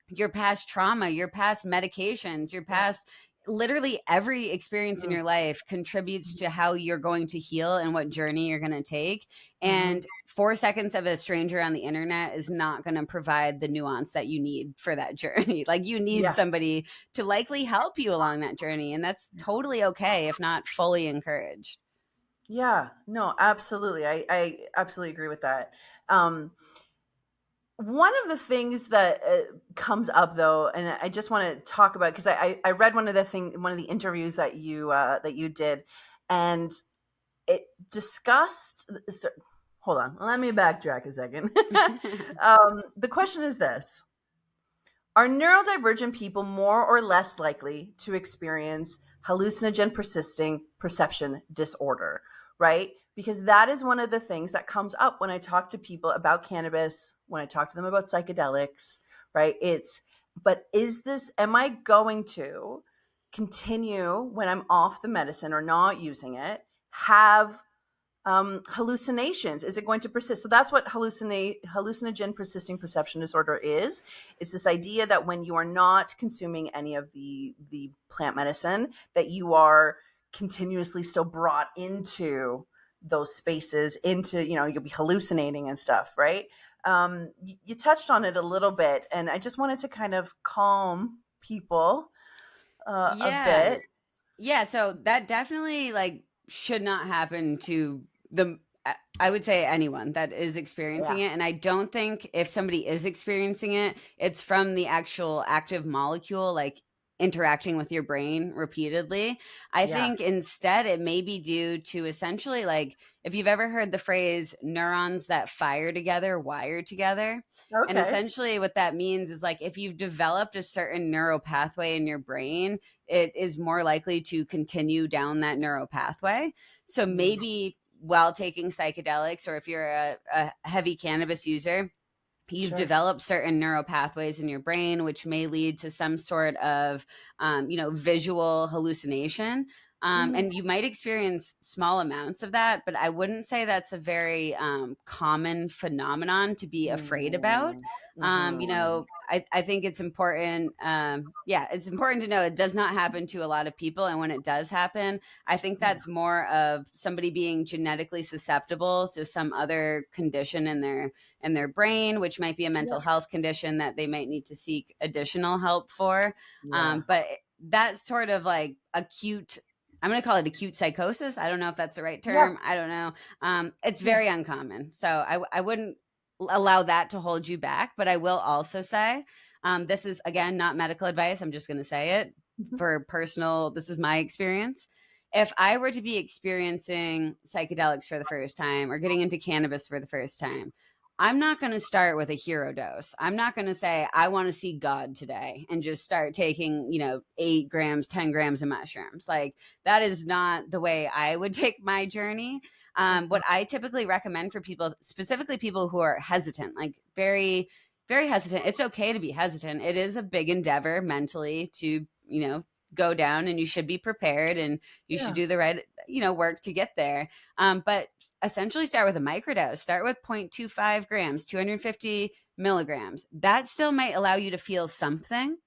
S2: your past trauma, your past medications, your past literally every experience in your life contributes to how you're going to heal and what journey you're going to take. And 4 seconds of a stranger on the internet is not going to provide the nuance that you need for that journey. Like, you need somebody to likely help you along that journey. And that's totally okay if not fully encouraged.
S1: Yeah, no, absolutely. I absolutely agree with that. One of the things that comes up, though, and I just want to talk about, because I read one of the interviews that you did, and it discussed. So, hold on, let me backtrack a second. The question is this: are neurodivergent people more or less likely to experience hallucinogen persisting perception disorder? Right? Because that is one of the things that comes up when I talk to people about cannabis, when I talk to them about psychedelics, right? Am I going to continue when I'm off the medicine or not using it, have hallucinations? Is it going to persist? So that's what hallucinogen persisting perception disorder is. It's this idea that when you are not consuming any of the plant medicine, that you are continuously still brought into those spaces, into, you'll be hallucinating and stuff, right? You touched on it a little bit, and I just wanted to kind of calm people a bit.
S2: Yeah, so that definitely like should not happen to I would say anyone that is experiencing it. And I don't think if somebody is experiencing it, it's from the actual active molecule, like interacting with your brain repeatedly. I think instead it may be due to essentially, like, if you've ever heard the phrase neurons that fire together, wire together. Okay. And essentially what that means is, like, if you've developed a certain neural pathway in your brain, it is more likely to continue down that neural pathway. So maybe while taking psychedelics, or if you're a heavy cannabis user, you've developed certain neural pathways in your brain, which may lead to some sort of, visual hallucination. And you might experience small amounts of that, but I wouldn't say that's a very common phenomenon to be afraid about. I think it's important. It's important to know it does not happen to a lot of people. And when it does happen, I think that's more of somebody being genetically susceptible to some other condition in their brain, which might be a mental health condition that they might need to seek additional help for. But that's sort of like acute, I'm going to call it acute psychosis. I don't know if that's the right term. I don't know. It's very uncommon. So I wouldn't allow that to hold you back. But I will also say, this is, again, not medical advice. I'm just going to say it for personal. This is my experience. If I were to be experiencing psychedelics for the first time, or getting into cannabis for the first time, I'm not going to start with a hero dose. I'm not going to say, I want to see God today, and just start taking, 8 grams, 10 grams of mushrooms. Like, that is not the way I would take my journey. What I typically recommend for people, specifically people who are hesitant, like very, very hesitant. It's okay to be hesitant. It is a big endeavor mentally to, go down, and you should be prepared, and you should do the right, work to get there. But essentially start with a microdose, start with 0.25 grams, 250 milligrams. That still might allow you to feel something,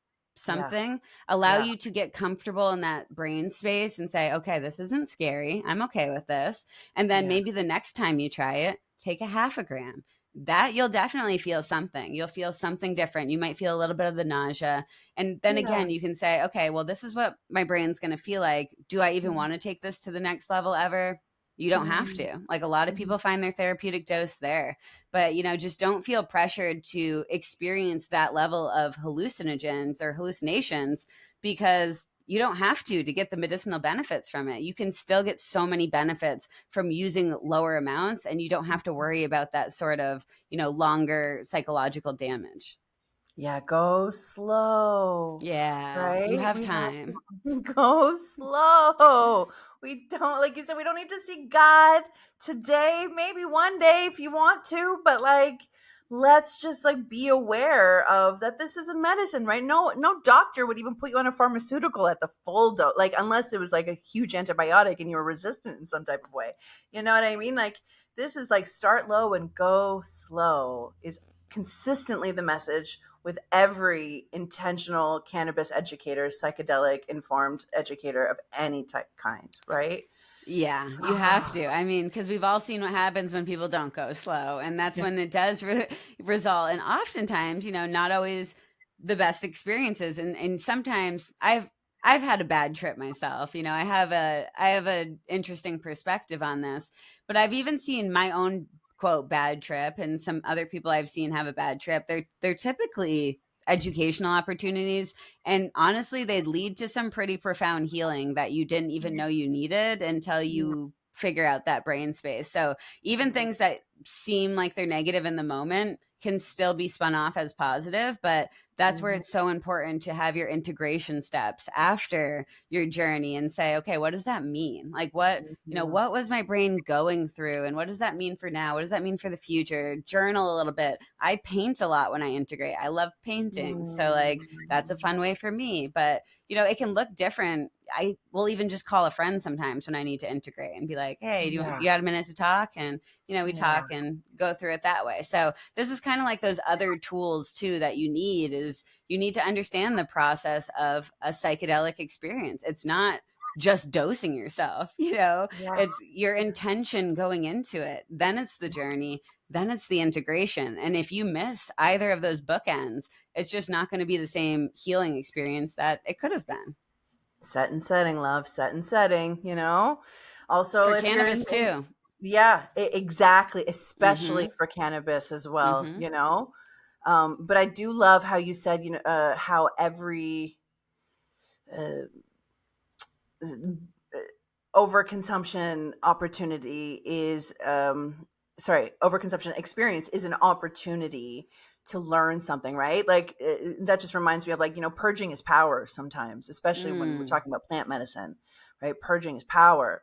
S2: allow you to get comfortable in that brain space and say, okay, this isn't scary. I'm okay with this. And then maybe the next time you try it, take a half a gram. That you'll definitely feel something. You'll feel something different. You might feel a little bit of the nausea. And then again, you can say, okay, well, this is what my brain's going to feel like. Do I even want to take this to the next level ever? You don't have to. Like, a lot of people find their therapeutic dose there. But, just don't feel pressured to experience that level of hallucinogens or hallucinations, because you don't have to get the medicinal benefits from it. You can still get so many benefits from using lower amounts, and you don't have to worry about that sort of, longer psychological damage.
S1: Yeah, go slow.
S2: Yeah,
S1: right?
S2: You have time.
S1: Go slow. We don't, like you said, we don't need to see God today, maybe one day if you want to, but like, let's just like be aware of that this is a medicine, right? No doctor would even put you on a pharmaceutical at the full dose, like unless it was like a huge antibiotic and you were resistant in some type of way. You know what I mean? Like, this is like start low and go slow is consistently the message with every intentional cannabis educator, psychedelic informed educator of any type kind, right?
S2: Yeah, you have to. I mean, because we've all seen what happens when people don't go slow, and that's
S1: Yeah.
S2: when it does result. And oftentimes, not always the best experiences. And sometimes I've had a bad trip myself. I have a interesting perspective on this, but I've even seen my own quote bad trip, and some other people I've seen have a bad trip. They're typically educational opportunities, and honestly they'd lead to some pretty profound healing that you didn't even know you needed until you figure out that brain space. So even things that seem like they're negative in the moment can still be spun off as positive, but that's where it's so important to have your integration steps after your journey and say, okay, what does that mean? Like, what was my brain going through, and what does that mean for now? What does that mean for the future? Journal a little bit. I paint a lot when I integrate. I love painting. So like, that's a fun way for me, but it can look different. I will even just call a friend sometimes when I need to integrate and be like, hey, you got a minute to talk? And, we talk and go through it that way. So this is kind of like those other tools too, that you need to understand the process of a psychedelic experience. It's not just dosing yourself, it's your intention going into it. Then it's the journey. Then it's the integration. And if you miss either of those bookends, it's just not going to be the same healing experience that it could have been.
S1: Set and setting, love, set and setting, Also,
S2: for
S1: if
S2: cannabis too.
S1: Yeah, exactly, especially for cannabis as well, But I do love how you said, how every uh, overconsumption opportunity is, overconsumption experience is an opportunity to learn something, right? Like, that just reminds me of, like, purging is power sometimes, especially when we're talking about plant medicine, right? Purging is power.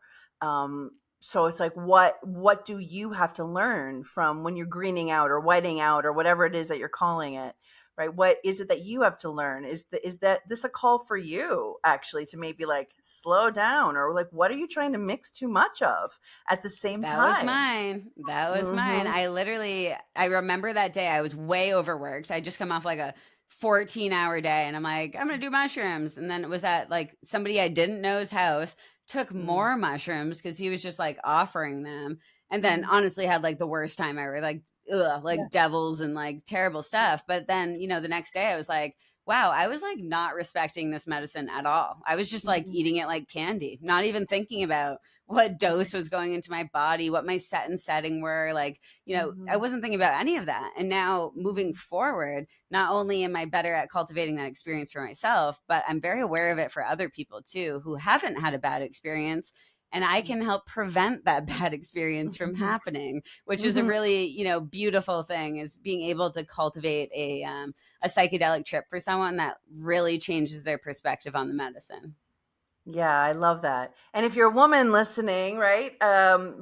S1: So it's like, what do you have to learn from when you're greening out or whiting out or whatever it is that you're calling it, right? What is it that you have to learn? Is that this a call for you actually to maybe like slow down, or like, what are you trying to mix too much of at the same
S2: That
S1: time?
S2: That was mine. I remember that day I was way overworked. I just come off like a 14-hour day, and I'm like, I'm going to do mushrooms. And then it was at like somebody I didn't know's house, took more mushrooms because he was just like offering them. And then honestly had like the worst time ever, like, devils and like terrible stuff. But then, the next day I was like, wow, I was like not respecting this medicine at all. I was just like eating it like candy, not even thinking about what dose was going into my body, what my set and setting were. Like, I wasn't thinking about any of that. And now moving forward, not only am I better at cultivating that experience for myself, but I'm very aware of it for other people too, who haven't had a bad experience. And I can help prevent that bad experience from happening, which is a really, beautiful thing, is being able to cultivate a psychedelic trip for someone that really changes their perspective on the medicine.
S1: Yeah, I love that. And if you're a woman listening, right,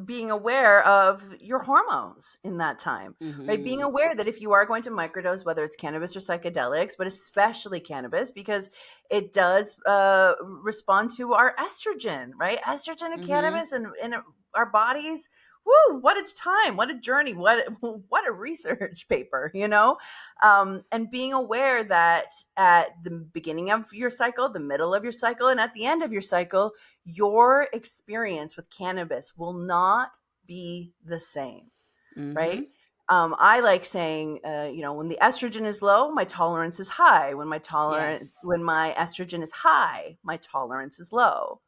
S1: being aware of your hormones in that time, right? Being aware that if you are going to microdose, whether it's cannabis or psychedelics, but especially cannabis, because it does respond to our estrogen, right? Estrogen and cannabis and in our bodies. Woo, what a time, what a journey, what a research paper, and being aware that at the beginning of your cycle, the middle of your cycle, and at the end of your cycle, your experience with cannabis will not be the same, right? I like saying, when the estrogen is low, my tolerance is high. When my estrogen is high, my tolerance is low.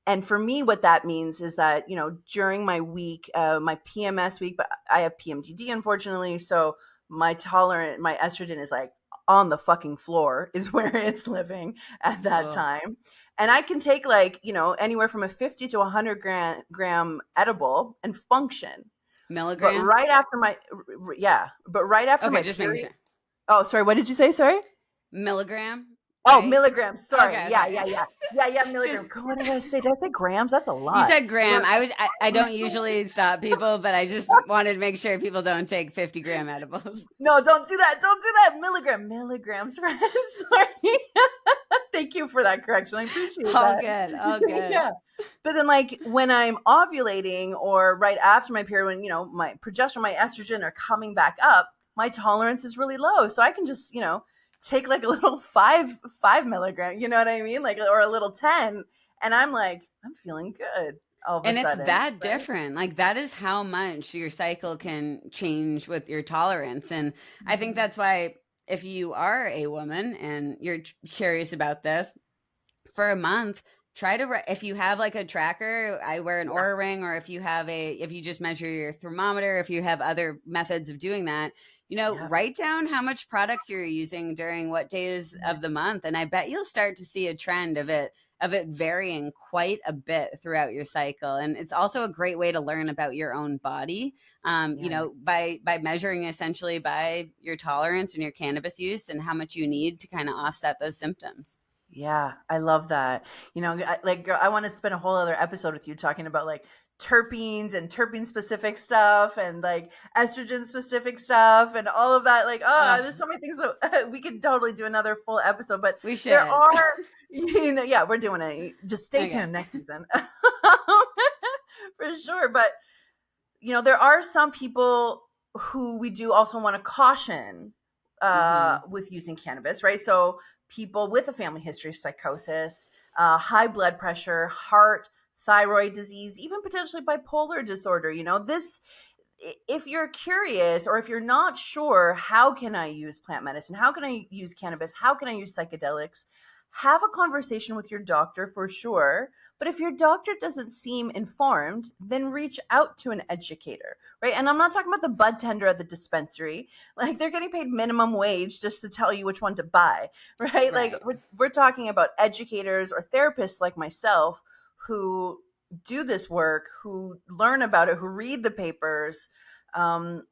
S1: And for me, what that means is that, during my week, my PMS week, but I have PMDD, unfortunately. So my estrogen is like on the fucking floor is where it's living at that time. And I can take like, anywhere from a 50 to 100 gram edible and function.
S2: Milligram?
S1: But right after but right after
S2: okay,
S1: my
S2: just
S1: period.
S2: making sure.
S1: Oh, sorry. What did you say? Sorry?
S2: Milligram?
S1: Oh,
S2: right?
S1: milligrams. Sorry.
S2: Okay,
S1: Yeah,
S2: okay.
S1: milligrams.
S2: Just
S1: What did I say? Did I say grams? That's a
S2: you
S1: lot.
S2: said gram. I don't usually stop people, but I just wanted to make sure people don't take 50-gram edibles.
S1: No, don't do that. Don't do that. Milligrams, friends. Sorry. Thank you for that correction. I appreciate
S2: All
S1: that.
S2: good. All good.
S1: Yeah. But then, like, when I'm ovulating or right after my period, when, my progesterone, my estrogen are coming back up, my tolerance is really low. So I can just, take like a little five milligram, you know what I mean? Like, or a little 10. And I'm like, I'm feeling good all of
S2: And
S1: a
S2: it's
S1: sudden.
S2: that
S1: Right?
S2: different. Like that is how much your cycle can change with your tolerance. And I think that's why if you are a woman and you're curious about this, for a month, try to if you have like a tracker, I wear an Oura ring, or if you just measure your thermometer, if you have other methods of doing that, write down how much products you're using during what days of the month, and I bet you'll start to see a trend of it varying quite a bit throughout your cycle. And it's also a great way to learn about your own body, by measuring essentially by your tolerance and your cannabis use and how much you need to kind of offset those symptoms.
S1: Yeah, I love that. I want to spend a whole other episode with you talking about like terpenes and terpene specific stuff and like estrogen specific stuff and all of that. Like, there's so many things that we could totally do another full episode, but
S2: we should.
S1: There are, we're doing it. Just stay tuned next season for sure. But, there are some people who we do also want to caution with using cannabis, right? So people with a family history of psychosis, high blood pressure, heart, thyroid disease, even potentially bipolar disorder. This, if you're curious or if you're not sure, how can I use plant medicine? How can I use cannabis? How can I use psychedelics? Have a conversation with your doctor for sure. But if your doctor doesn't seem informed, then reach out to an educator, right? And I'm not talking about the bud tender at the dispensary. Like, they're getting paid minimum wage just to tell you which one to buy, right? Like, we're talking about educators or therapists like myself who do this work, who learn about it, who read the papers, to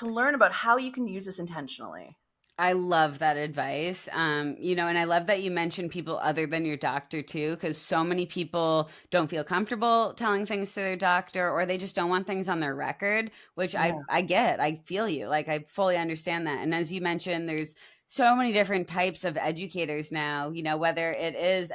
S1: learn about how you can use this intentionally.
S2: I love that advice. And I love that you mentioned people other than your doctor too, because so many people don't feel comfortable telling things to their doctor, or they just don't want things on their record, which I get. I feel you. Like, I fully understand that. And as you mentioned, there's so many different types of educators now, whether it is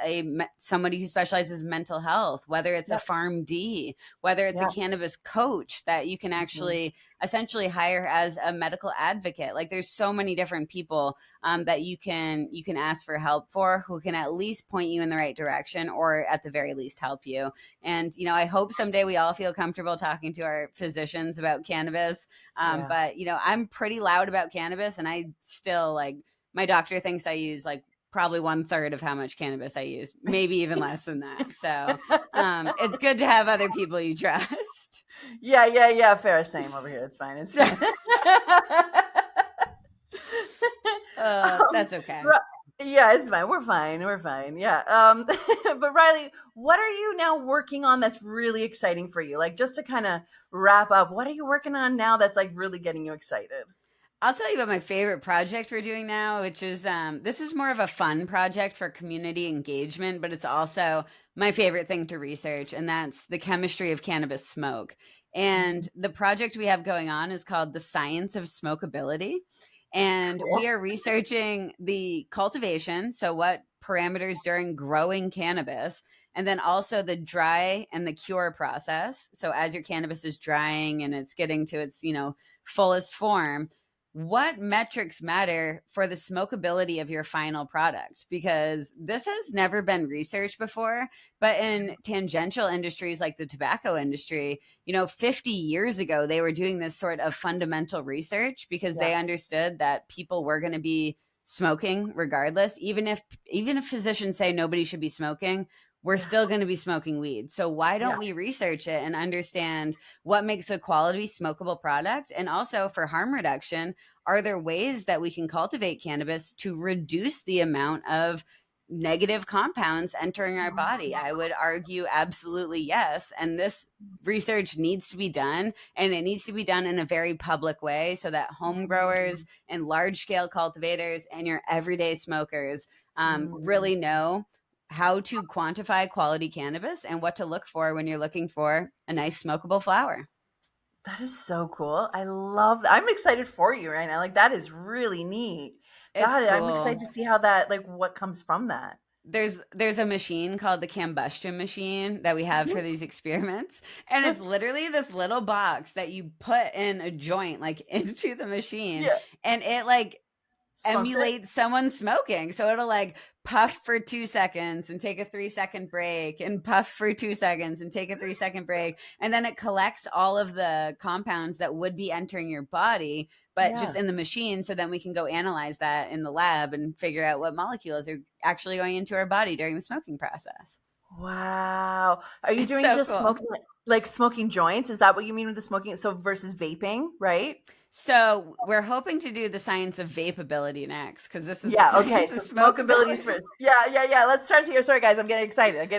S2: somebody who specializes in mental health, whether it's a PharmD, whether it's a cannabis coach that you can actually essentially hire as a medical advocate. Like, there's so many different people that you can ask for help for, who can at least point you in the right direction, or at the very least help you. And, I hope someday we all feel comfortable talking to our physicians about cannabis. But, I'm pretty loud about cannabis, and I still my doctor thinks I use probably 1/3 of how much cannabis I use, maybe even less than that. So it's good to have other people you trust.
S1: Yeah. Fair. Same over here. It's fine. It's fine.
S2: That's okay.
S1: Yeah, it's fine. We're fine. Yeah. But Riley, what are you now working on that's really exciting for you? Like, just to kind of wrap up, what are you working on now that's really getting you excited?
S2: I'll tell you about my favorite project we're doing now, which is this is more of a fun project for community engagement, but it's also my favorite thing to research, and that's the chemistry of cannabis smoke. And the project we have going on is called The Science of Smokability. And we are researching the cultivation, so what parameters during growing cannabis, and then also the dry and the cure process. So as your cannabis is drying and it's getting to its, fullest form, what metrics matter for the smokability of your final product? Because this has never been researched before, but in tangential industries like the tobacco industry, 50 years ago, they were doing this sort of fundamental research because they understood that people were going to be smoking regardless. Even if physicians say nobody should be smoking, we're still going to be smoking weed. So why don't we research it and understand what makes a quality smokable product? And also, for harm reduction, are there ways that we can cultivate cannabis to reduce the amount of negative compounds entering our body? I would argue absolutely yes. And this research needs to be done, and it needs to be done in a very public way so that home growers and large scale cultivators and your everyday smokers really know how to quantify quality cannabis and what to look for when you're looking for a nice smokable flower.
S1: That is so cool. I love that. I'm excited for you right now. Like, that is really neat.
S2: It's cool.
S1: I'm excited to see how that, like, what comes from that.
S2: There's a machine called the combustion machine that we have for these experiments, and it's literally this little box that you put in a joint like into the machine, and it like emulates someone smoking. So it'll like puff for 2 seconds and take a 3-second break, and puff for 2 seconds and take a 3-second break. And then it collects all of the compounds that would be entering your body, but just in the machine. So then we can go analyze that in the lab and figure out what molecules are actually going into our body during the smoking process.
S1: Wow. Are you doing just cool. Smoking, like smoking joints? Is that what you mean with the smoking? So versus vaping, right?
S2: So we're hoping to do the science of vapability next, because this is
S1: okay. So smokability is first. Yeah. Let's start here. Sorry, guys, I'm getting excited.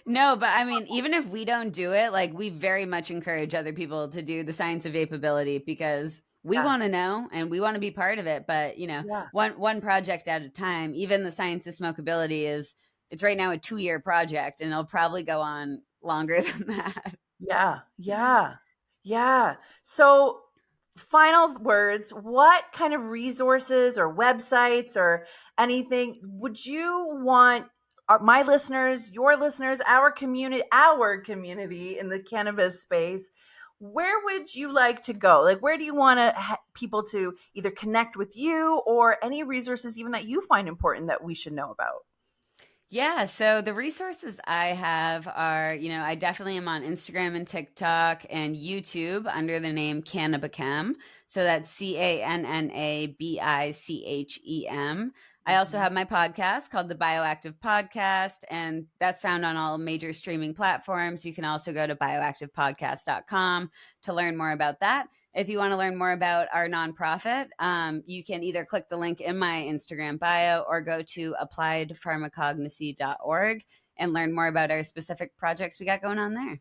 S2: No, but I mean, even if we don't do it, like we very much encourage other people to do the science of vapability, because we want to know and we want to be part of it. But one project at a time. Even the science of smokability it's right now a 2-year project, and it'll probably go on longer than that.
S1: Yeah. So, final words, what kind of resources or websites or anything would you want my listeners, your listeners, our community in the cannabis space, where would you like to go? Like, where do you want people to either connect with you, or any resources even that you find important that we should know about?
S2: Yeah, so the resources I have are, I definitely am on Instagram and TikTok and YouTube under the name Cannabichem. So that's CANNABICHEM. I also have my podcast called the Bioactive Podcast, and that's found on all major streaming platforms. You can also go to bioactivepodcast.com to learn more about that. If you want to learn more about our nonprofit, you can either click the link in my Instagram bio or go to appliedpharmacognosy.org and learn more about our specific projects we got going on there.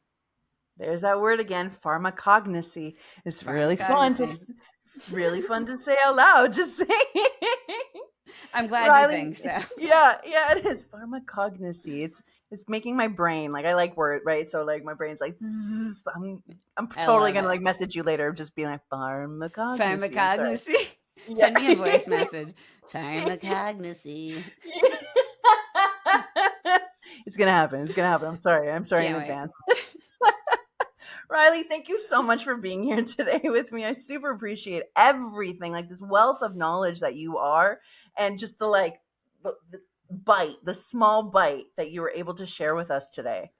S1: There's that word again, pharmacognosy. It's really fun to say out loud. Just saying.
S2: I'm glad you think so.
S1: Yeah, it is pharmacognosy. It's making my brain, like, I like word, right? So like my brain's like, zzz, I'm totally gonna like message you later, just being like pharmacognosy.
S2: Send me a voice message. Pharmacognosy.
S1: It's gonna happen. I'm sorry in advance. Riley, thank you so much for being here today with me. I super appreciate everything, like this wealth of knowledge that you are, and just the small bite that you were able to share with us today.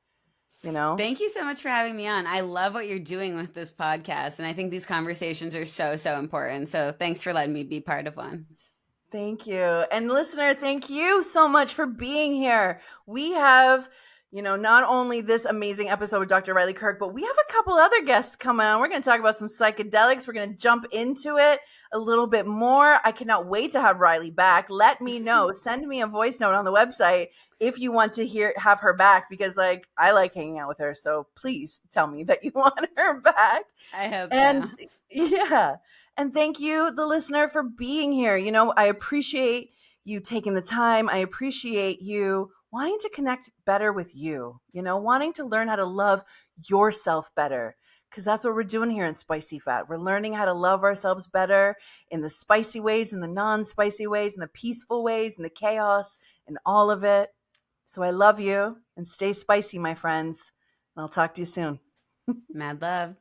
S2: Thank you so much for having me on. I love what you're doing with this podcast, and I think these conversations are so important. So thanks for letting me be part of one.
S1: Thank you. And listener, thank you so much for being here. We have not only this amazing episode with Dr. Riley Kirk, but we have a couple other guests coming on. We're going to talk about some psychedelics. We're going to jump into it a little bit more. I cannot wait to have Riley back. Let me know. Send me a voice note on the website if you want to have her back, because I like hanging out with her. So please tell me that you want her back.
S2: I hope so.
S1: Yeah. And thank you, the listener, for being here. I appreciate you taking the time. I appreciate you wanting to connect better with you, wanting to learn how to love yourself better, because that's what we're doing here in Spicy Fat. We're learning how to love ourselves better in the spicy ways, in the non-spicy ways, in the peaceful ways, in the chaos, and all of it. So I love you, and stay spicy, my friends. And I'll talk to you soon.
S2: Mad love.